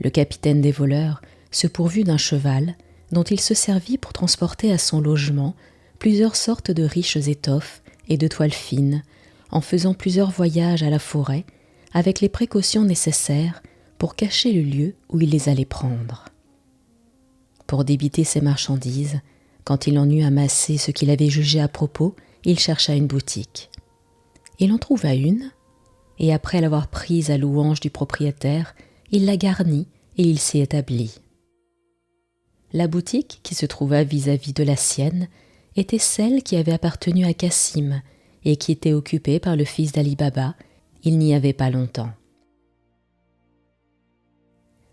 Le capitaine des voleurs se pourvut d'un cheval dont il se servit pour transporter à son logement plusieurs sortes de riches étoffes et de toiles fines, en faisant plusieurs voyages à la forêt avec les précautions nécessaires pour cacher le lieu où il les allait prendre. Pour débiter ses marchandises, quand il en eut amassé ce qu'il avait jugé à propos, il chercha une boutique. Il en trouva une, et après l'avoir prise à louange du propriétaire, il la garnit et il s'y établit. La boutique, qui se trouva vis-à-vis de la sienne, était celle qui avait appartenu à Cassim et qui était occupée par le fils d'Ali Baba. Il n'y avait pas longtemps.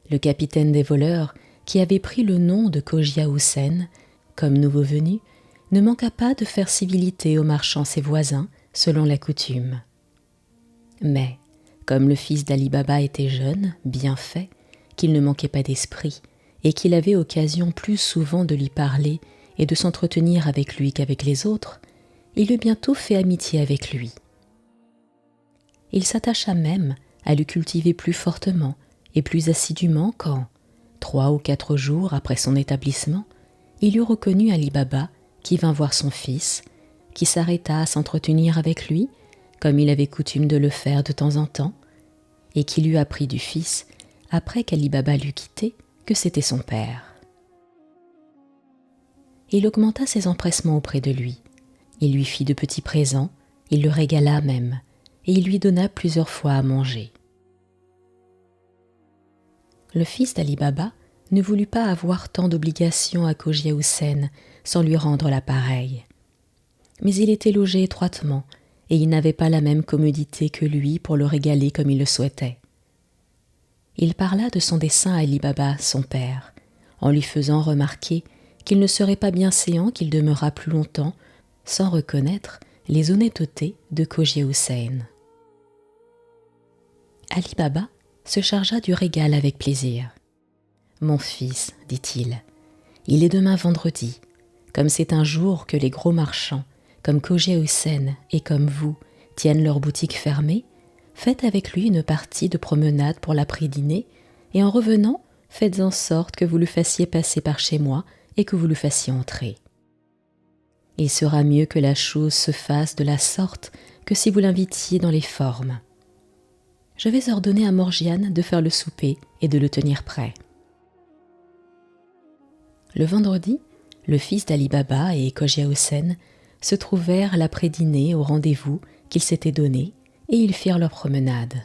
Le capitaine des voleurs, qui avait pris le nom de Cogia Houssen, comme nouveau venu, ne manqua pas de faire civilité aux marchands ses voisins, selon la coutume. Mais, comme le fils d'Ali Baba était jeune, bien fait, qu'il ne manquait pas d'esprit, et qu'il avait occasion plus souvent de lui parler et de s'entretenir avec lui qu'avec les autres, il eut bientôt fait amitié avec lui. Il s'attacha même à le cultiver plus fortement et plus assidûment quand, 3 ou 4 jours après son établissement, il eut reconnu Ali Baba qui vint voir son fils, qui s'arrêta à s'entretenir avec lui, comme il avait coutume de le faire de temps en temps, et qui lui apprit du fils, après qu'Ali Baba l'eut quitté, que c'était son père. Il augmenta ses empressements auprès de lui. Il lui fit de petits présents, il le régala même, et il lui donna plusieurs fois à manger. Le fils d'Ali Baba ne voulut pas avoir tant d'obligations à Cogia Houssen sans lui rendre la pareille. mais il était logé étroitement, et il n'avait pas la même commodité que lui pour le régaler comme il le souhaitait. Il parla de son dessein à Ali Baba, son père, en lui faisant remarquer qu'il ne serait pas bien séant qu'il demeurât plus longtemps sans reconnaître les honnêtetés de Cogia Houssain. Ali Baba se chargea du régal avec plaisir. « Mon fils, dit-il, il est demain vendredi. Comme c'est un jour que les gros marchands, comme Cogia Houssain et comme vous, tiennent leurs boutiques fermées, faites avec lui une partie de promenade pour l'après-dîner, et en revenant, faites en sorte que vous le fassiez passer par chez moi et que vous le fassiez entrer. Il sera mieux que la chose se fasse de la sorte que si vous l'invitiez dans les formes. Je vais ordonner à Morgiane de faire le souper et de le tenir prêt. » Le vendredi, le fils d'Ali Baba et Cogia Houssain se trouvèrent l'après-dîner au rendez-vous qu'ils s'étaient donné et ils firent leur promenade.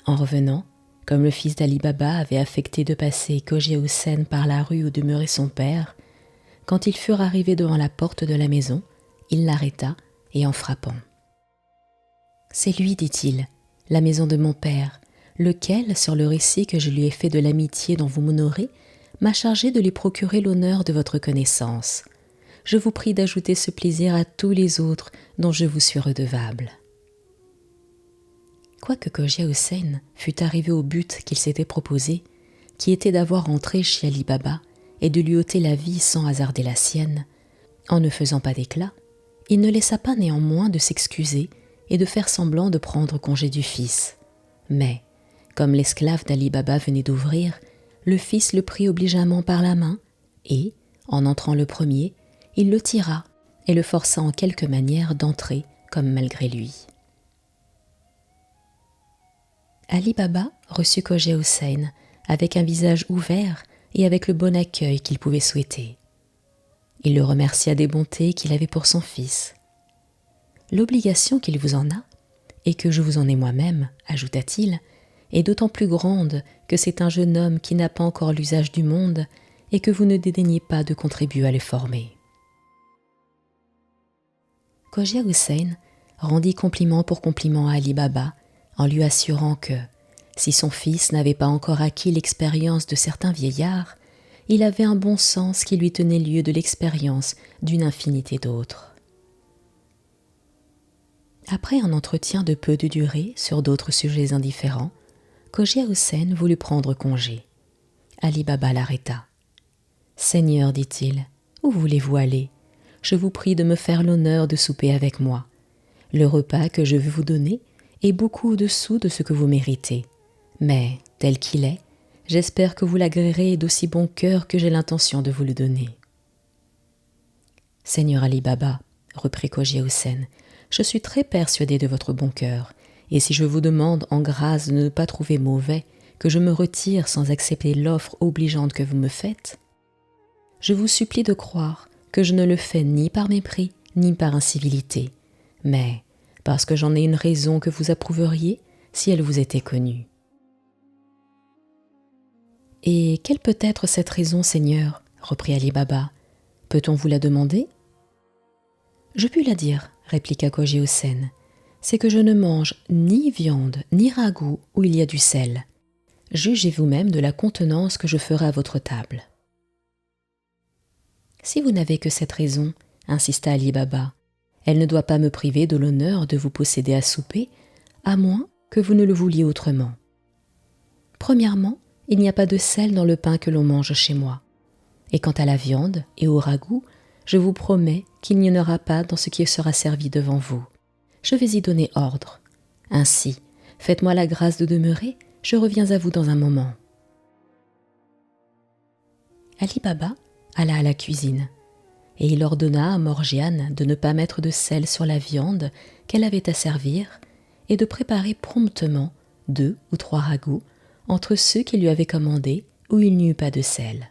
En revenant, comme le fils d'Ali Baba avait affecté de passer Cogia Houssain par la rue où demeurait son père, quand ils furent arrivés devant la porte de la maison, il l'arrêta et en frappant. « C'est lui, dit-il, la maison de mon père, lequel, sur le récit que je lui ai fait de l'amitié dont vous m'honorez, m'a chargé de lui procurer l'honneur de votre connaissance. Je vous prie d'ajouter ce plaisir à tous les autres dont je vous suis redevable. » Quoique Cogia Houssain fût arrivé au but qu'il s'était proposé, qui était d'avoir entré chez Ali Baba et de lui ôter la vie sans hasarder la sienne, en ne faisant pas d'éclat, il ne laissa pas néanmoins de s'excuser et de faire semblant de prendre congé du fils. Mais, comme l'esclave d'Ali Baba venait d'ouvrir, le fils le prit obligeamment par la main et, en entrant le premier, il le tira et le força en quelque manière d'entrer comme malgré lui. Ali Baba reçut Cogia Houssain avec un visage ouvert et avec le bon accueil qu'il pouvait souhaiter. Il le remercia des bontés qu'il avait pour son fils. « L'obligation qu'il vous en a, et que je vous en ai moi-même, ajouta-t-il, est d'autant plus grande que c'est un jeune homme qui n'a pas encore l'usage du monde et que vous ne dédaignez pas de contribuer à le former. » Cogia Houssain rendit compliment pour compliment à Ali Baba en lui assurant que, si son fils n'avait pas encore acquis l'expérience de certains vieillards, il avait un bon sens qui lui tenait lieu de l'expérience d'une infinité d'autres. Après un entretien de peu de durée sur d'autres sujets indifférents, Cogia Houssain voulut prendre congé. Ali Baba l'arrêta. « Seigneur, dit-il, où voulez-vous aller ? Je vous prie de me faire l'honneur de souper avec moi. Le repas que je veux vous donner est beaucoup au-dessous de ce que vous méritez. Mais, tel qu'il est, j'espère que vous l'agréerez d'aussi bon cœur que j'ai l'intention de vous le donner. »« Seigneur Ali Baba, reprit Cogia Houssain, je suis très persuadé de votre bon cœur, et si je vous demande en grâce de ne pas trouver mauvais que je me retire sans accepter l'offre obligeante que vous me faites, je vous supplie de croire que je ne le fais ni par mépris, ni par incivilité, mais parce que j'en ai une raison que vous approuveriez si elle vous était connue. »« Et quelle peut être cette raison, Seigneur ? reprit Ali Baba. Peut-on vous la demander ? » ?»« Je puis la dire, répliqua Cogia Houssain. C'est que je ne mange ni viande, ni ragoût où il y a du sel. Jugez vous-même de la contenance que je ferai à votre table. »« Si vous n'avez que cette raison, insista Ali Baba, elle ne doit pas me priver de l'honneur de vous posséder à souper, à moins que vous ne le vouliez autrement. Premièrement, il n'y a pas de sel dans le pain que l'on mange chez moi. Et quant à la viande et au ragoût, je vous promets qu'il n'y en aura pas dans ce qui sera servi devant vous. Je vais y donner ordre. Ainsi, faites-moi la grâce de demeurer, je reviens à vous dans un moment. » Ali Baba alla à la cuisine, et il ordonna à Morgiane de ne pas mettre de sel sur la viande qu'elle avait à servir et de préparer promptement 2 ou 3 ragoûts entre ceux qu'il lui avait commandés où il n'y eut pas de sel.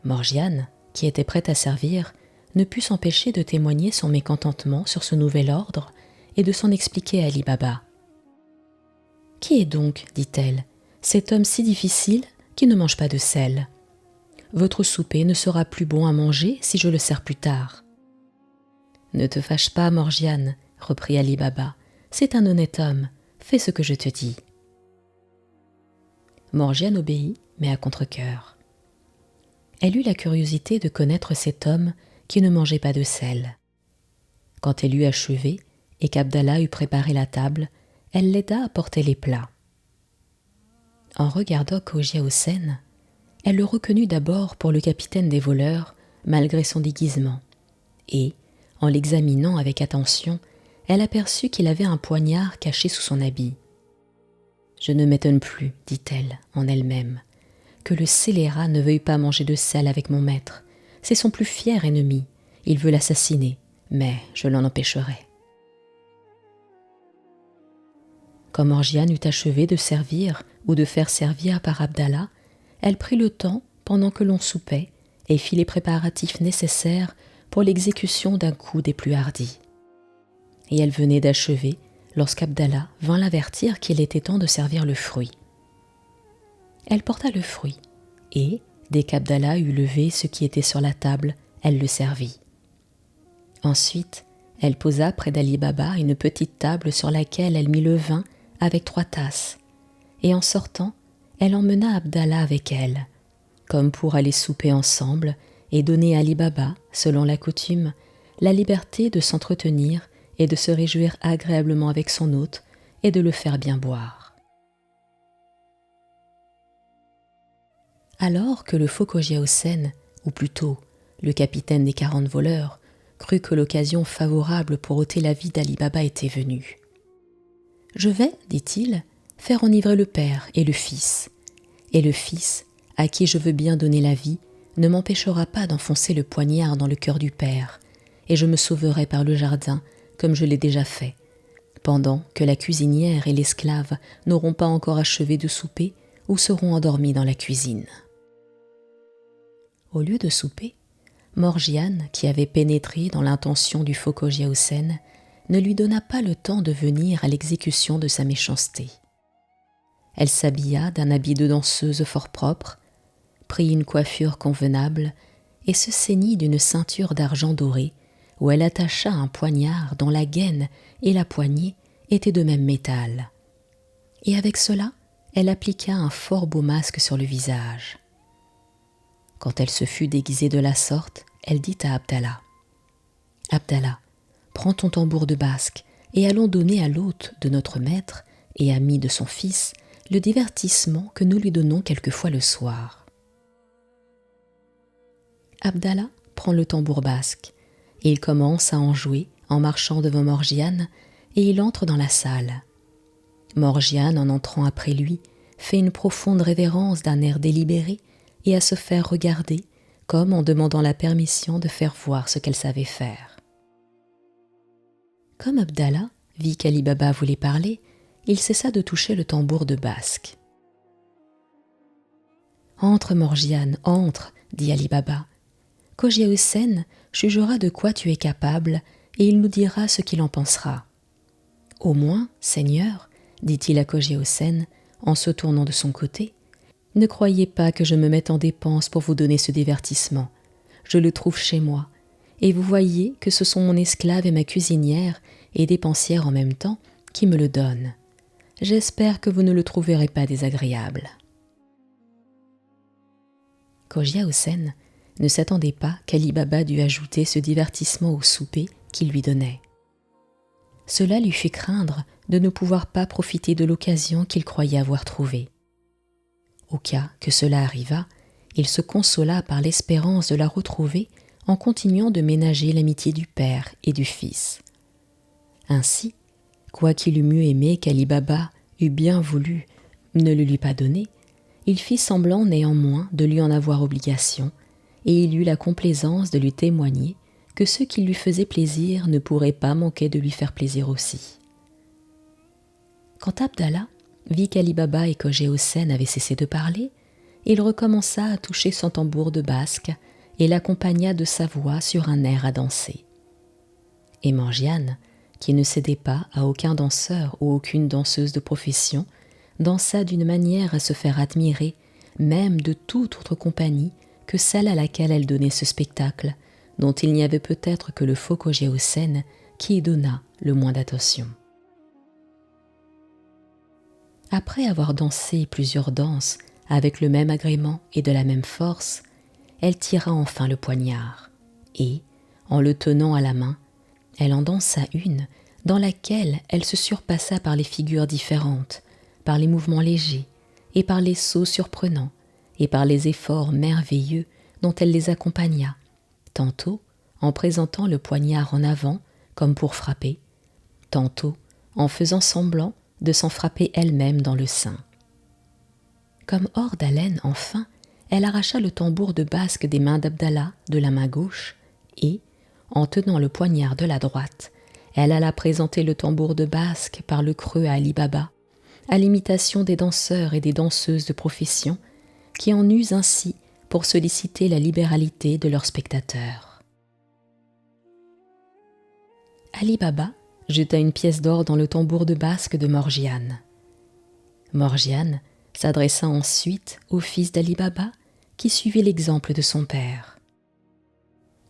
Morgiane, qui était prête à servir, ne put s'empêcher de témoigner son mécontentement sur ce nouvel ordre et de s'en expliquer à Ali Baba. « Qui est donc, dit-elle, cet homme si difficile qui ne mange pas de sel ? Votre souper ne sera plus bon à manger si je le sers plus tard. Ne te fâche pas, Morgiane, reprit Ali Baba. C'est un honnête homme. Fais ce que je te dis. Morgiane obéit, mais à contre-cœur. Elle eut la curiosité de connaître cet homme qui ne mangeait pas de sel. Quand elle eut achevé et qu'Abdallah eut préparé la table, elle l'aida à porter les plats. En regardant Cogia Hossein, elle le reconnut d'abord pour le capitaine des voleurs, malgré son déguisement, et, en l'examinant avec attention, elle aperçut qu'il avait un poignard caché sous son habit. « Je ne m'étonne plus, dit-elle en elle-même, que le scélérat ne veuille pas manger de sel avec mon maître. C'est son plus fier ennemi. Il veut l'assassiner, mais je l'en empêcherai. » Quand Morgiane eut achevé de servir ou de faire servir par Abdallah, elle prit le temps pendant que l'on soupait et fit les préparatifs nécessaires pour l'exécution d'un coup des plus hardis. Et elle venait d'achever lorsqu'Abdallah vint l'avertir qu'il était temps de servir le fruit. Elle porta le fruit et, dès qu'Abdallah eut levé ce qui était sur la table, elle le servit. Ensuite, elle posa près d'Ali Baba une petite table sur laquelle elle mit le vin avec 3 tasses, et en sortant, elle emmena Abdallah avec elle, comme pour aller souper ensemble et donner à Ali Baba, selon la coutume, la liberté de s'entretenir et de se réjouir agréablement avec son hôte et de le faire bien boire. Alors que le faux Cogia Hossein, ou plutôt le capitaine des 40 voleurs, crut que l'occasion favorable pour ôter la vie d'Ali Baba était venue. « Je vais, dit-il, faire enivrer le père et le fils à qui je veux bien donner la vie, ne m'empêchera pas d'enfoncer le poignard dans le cœur du père, et je me sauverai par le jardin, comme je l'ai déjà fait, pendant que la cuisinière et l'esclave n'auront pas encore achevé de souper ou seront endormis dans la cuisine. » Au lieu de souper, Morgiane, qui avait pénétré dans l'intention du faux Cogia Hossein, ne lui donna pas le temps de venir à l'exécution de sa méchanceté. Elle s'habilla d'un habit de danseuse fort propre, prit une coiffure convenable et se ceignit d'une ceinture d'argent doré où elle attacha un poignard dont la gaine et la poignée étaient de même métal. Et avec cela, elle appliqua un fort beau masque sur le visage. Quand elle se fut déguisée de la sorte, elle dit à Abdallah : « Abdallah, prends ton tambour de basque et allons donner à l'hôte de notre maître et ami de son fils le divertissement que nous lui donnons quelquefois le soir. » Abdallah prend le tambour basque. Il commence à en jouer en marchant devant Morgiane et il entre dans la salle. Morgiane, en entrant après lui, fait une profonde révérence d'un air délibéré et à se faire regarder, comme en demandant la permission de faire voir ce qu'elle savait faire. Comme Abdallah vit qu'Ali Baba voulait parler, il cessa de toucher le tambour de basque. « Entre, Morgiane, entre, dit Ali Baba. Cogia Hossein jugera de quoi tu es capable et il nous dira ce qu'il en pensera. Au moins, Seigneur, dit-il à Cogia Hossein en se tournant de son côté, ne croyez pas que je me mette en dépense pour vous donner ce divertissement. Je le trouve chez moi, et vous voyez que ce sont mon esclave et ma cuisinière, et dépensière en même temps, qui me le donnent. J'espère que vous ne le trouverez pas désagréable. » Cogia Hossein ne s'attendait pas qu'Ali Baba dût ajouter ce divertissement au souper qu'il lui donnait. Cela lui fit craindre de ne pouvoir pas profiter de l'occasion qu'il croyait avoir trouvée. Au cas que cela arrivât, il se consola par l'espérance de la retrouver en continuant de ménager l'amitié du père et du fils. Ainsi, quoiqu'il eût mieux aimé qu'Ali Baba eût bien voulu ne le lui pas donner, il fit semblant néanmoins de lui en avoir obligation, et il eut la complaisance de lui témoigner que ce qui lui faisait plaisir ne pourrait pas manquer de lui faire plaisir aussi. Quand Abdallah vit qu'Ali Baba et Cogia Hossein avaient cessé de parler, il recommença à toucher son tambour de basque et l'accompagna de sa voix sur un air à danser. Et Morgiane, qui ne cédait pas à aucun danseur ou aucune danseuse de profession, dansa d'une manière à se faire admirer, même de toute autre compagnie que celle à laquelle elle donnait ce spectacle, dont il n'y avait peut-être que le faux Kogye-Hosen qui y donna le moins d'attention. Après avoir dansé plusieurs danses avec le même agrément et de la même force, elle tira enfin le poignard et, en le tenant à la main, elle en dansa une dans laquelle elle se surpassa par les figures différentes, par les mouvements légers et par les sauts surprenants et par les efforts merveilleux dont elle les accompagna, tantôt en présentant le poignard en avant comme pour frapper, tantôt en faisant semblant de s'en frapper elle-même dans le sein. Comme hors d'haleine, enfin, elle arracha le tambour de basque des mains d'Abdallah de la main gauche et, en tenant le poignard de la droite, elle alla présenter le tambour de basque par le creux à Ali Baba, à l'imitation des danseurs et des danseuses de profession qui en usent ainsi pour solliciter la libéralité de leurs spectateurs. Ali Baba jeta une pièce d'or dans le tambour de basque de Morgiane. Morgiane s'adressa ensuite au fils d'Ali Baba qui suivait l'exemple de son père.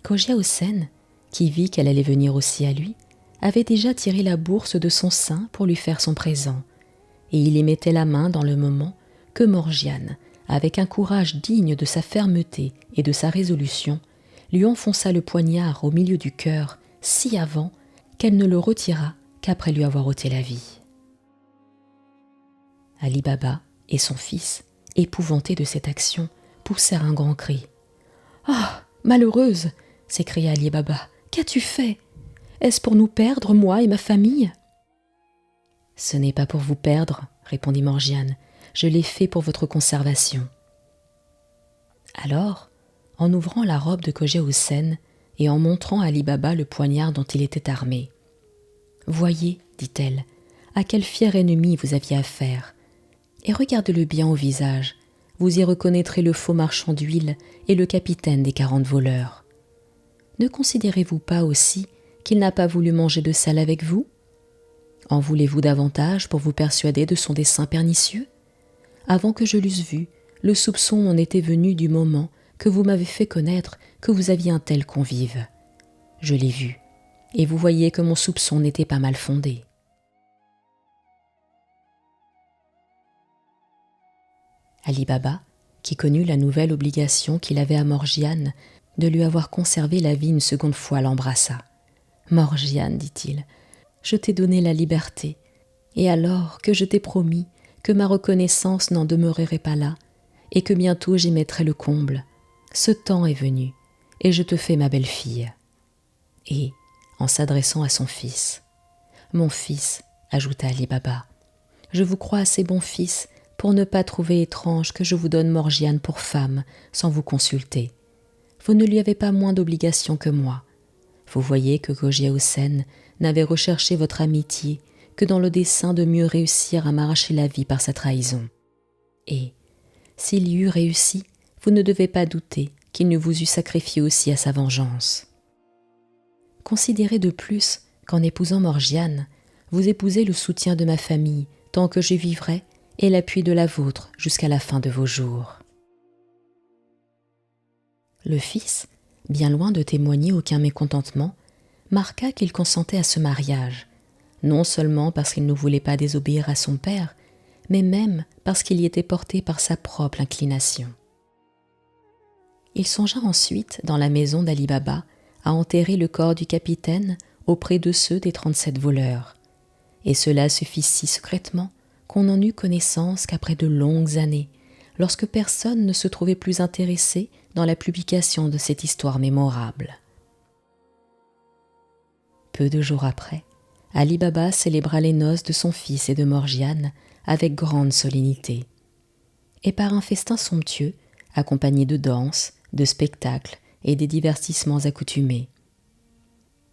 Kogye-Hosen, qui vit qu'elle allait venir aussi à lui, avait déjà tiré la bourse de son sein pour lui faire son présent, et il y mettait la main dans le moment que Morgiane, avec un courage digne de sa fermeté et de sa résolution, lui enfonça le poignard au milieu du cœur si avant qu'elle ne le retira qu'après lui avoir ôté la vie. Ali Baba et son fils, épouvantés de cette action, poussèrent un grand cri. « Ah, malheureuse !» s'écria Ali Baba. « Qu'as-tu fait ? Est-ce pour nous perdre, moi et ma famille ?»« Ce n'est pas pour vous perdre, » répondit Morgiane. « Je l'ai fait pour votre conservation. » Alors, en ouvrant la robe de Kogye-Hosen et en montrant à Ali Baba le poignard dont il était armé, « Voyez, dit-elle, à quel fier ennemi vous aviez affaire. Et regardez-le bien au visage, vous y reconnaîtrez le faux marchand d'huile et le capitaine des 40 voleurs. Ne considérez-vous pas aussi qu'il n'a pas voulu manger de sel avec vous ? En voulez-vous davantage pour vous persuader de son dessein pernicieux ? Avant que je l'eusse vu, le soupçon en était venu du moment que vous m'avez fait connaître que vous aviez un tel convive. Je l'ai vu, et vous voyez que mon soupçon n'était pas mal fondé. » Ali Baba, qui connut la nouvelle obligation qu'il avait à Morgiane de lui avoir conservé la vie une seconde fois, l'embrassa. « Morgiane, dit-il, je t'ai donné la liberté, et alors que je t'ai promis que ma reconnaissance n'en demeurerait pas là, et que bientôt j'y mettrais le comble, ce temps est venu, et je te fais ma belle-fille. » Et, en s'adressant à son fils, « Mon fils, ajouta Ali Baba, je vous crois assez bon fils pour ne pas trouver étrange que je vous donne Morgiane pour femme sans vous consulter. Vous ne lui avez pas moins d'obligation que moi. Vous voyez que Kogye-Hosen n'avait recherché votre amitié que dans le dessein de mieux réussir à m'arracher la vie par sa trahison. Et, s'il y eût réussi, vous ne devez pas douter qu'il ne vous eût sacrifié aussi à sa vengeance. Considérez de plus qu'en épousant Morgiane, vous épousez le soutien de ma famille tant que je vivrai et l'appui de la vôtre jusqu'à la fin de vos jours. » Le fils, bien loin de témoigner aucun mécontentement, marqua qu'il consentait à ce mariage, non seulement parce qu'il ne voulait pas désobéir à son père, mais même parce qu'il y était porté par sa propre inclination. Il songea ensuite, dans la maison d'Ali Baba, à enterrer le corps du capitaine auprès de ceux des 37 voleurs, et cela se fit si secrètement qu'on n'en eut connaissance qu'après de longues années, lorsque personne ne se trouvait plus intéressé dans la publication de cette histoire mémorable. Peu de jours après, Ali Baba célébra les noces de son fils et de Morgiane avec grande solennité. Et par un festin somptueux, accompagné de danses, de spectacles et des divertissements accoutumés.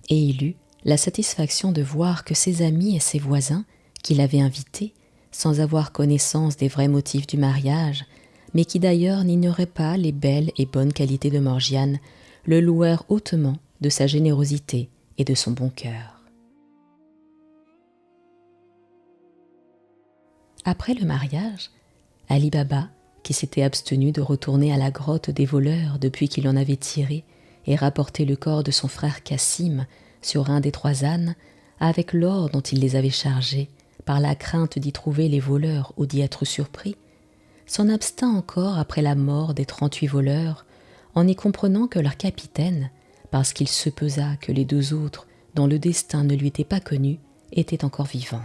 Et il eut la satisfaction de voir que ses amis et ses voisins, qui l'avaient invité, sans avoir connaissance des vrais motifs du mariage, mais qui d'ailleurs n'ignoraient pas les belles et bonnes qualités de Morgiane, le louèrent hautement de sa générosité et de son bon cœur. Après le mariage, Ali Baba, qui s'était abstenu de retourner à la grotte des voleurs depuis qu'il en avait tiré et rapporter le corps de son frère Cassim sur un des 3 ânes, avec l'or dont il les avait chargés, par la crainte d'y trouver les voleurs ou d'y être surpris, s'en abstint encore après la mort des 38 voleurs, en y comprenant que leur capitaine, parce qu'il se pesa que les 2 autres, dont le destin ne lui était pas connu, étaient encore vivants.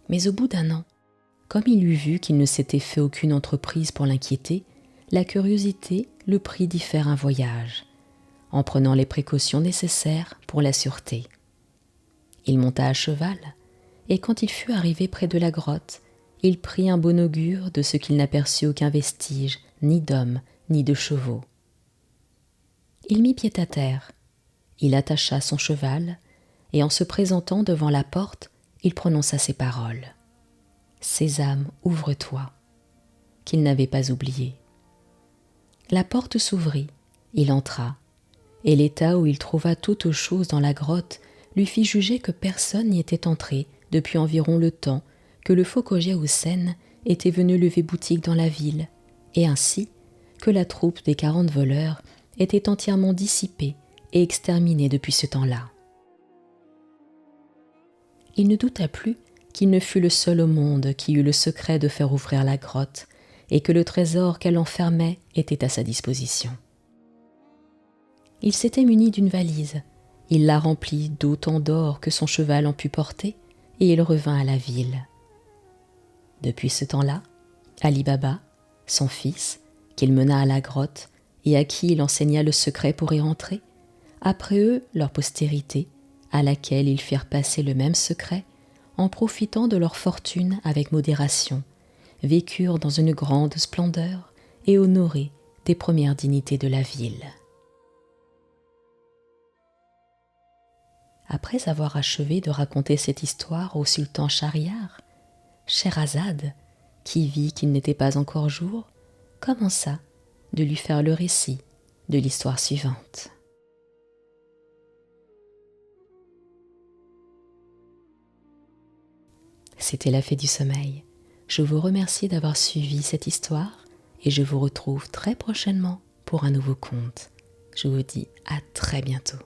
Mais au bout d'1 an, comme il eut vu qu'il ne s'était fait aucune entreprise pour l'inquiéter, la curiosité le prit d'y faire un voyage, en prenant les précautions nécessaires pour la sûreté. Il monta à cheval, et quand il fut arrivé près de la grotte, il prit un bon augure de ce qu'il n'aperçut aucun vestige, ni d'hommes, ni de chevaux. Il mit pied à terre, il attacha son cheval, et en se présentant devant la porte, il prononça ces paroles. « Sésame, ouvre-toi » qu'il n'avait pas oublié. La porte s'ouvrit, il entra, et l'état où il trouva toutes choses dans la grotte lui fit juger que personne n'y était entré depuis environ le temps que le faux Cogia Houssen était venu lever boutique dans la ville, et ainsi que la troupe des 40 voleurs était entièrement dissipée et exterminée depuis ce temps-là. Il ne douta plus qu'il ne fût le seul au monde qui eût le secret de faire ouvrir la grotte, et que le trésor qu'elle enfermait était à sa disposition. Il s'était muni d'une valise, il la remplit d'autant d'or que son cheval en put porter, et il revint à la ville. Depuis ce temps-là, Ali Baba, son fils, qu'il mena à la grotte et à qui il enseigna le secret pour y rentrer, après eux leur postérité, à laquelle ils firent passer le même secret, en profitant de leur fortune avec modération, vécurent dans une grande splendeur et honorés des premières dignités de la ville. Après avoir achevé de raconter cette histoire au sultan Schahriar, Scheherazade, qui vit qu'il n'était pas encore jour, commença de lui faire le récit de l'histoire suivante. C'était la Fée du Sommeil. Je vous remercie d'avoir suivi cette histoire et je vous retrouve très prochainement pour un nouveau conte. Je vous dis à très bientôt.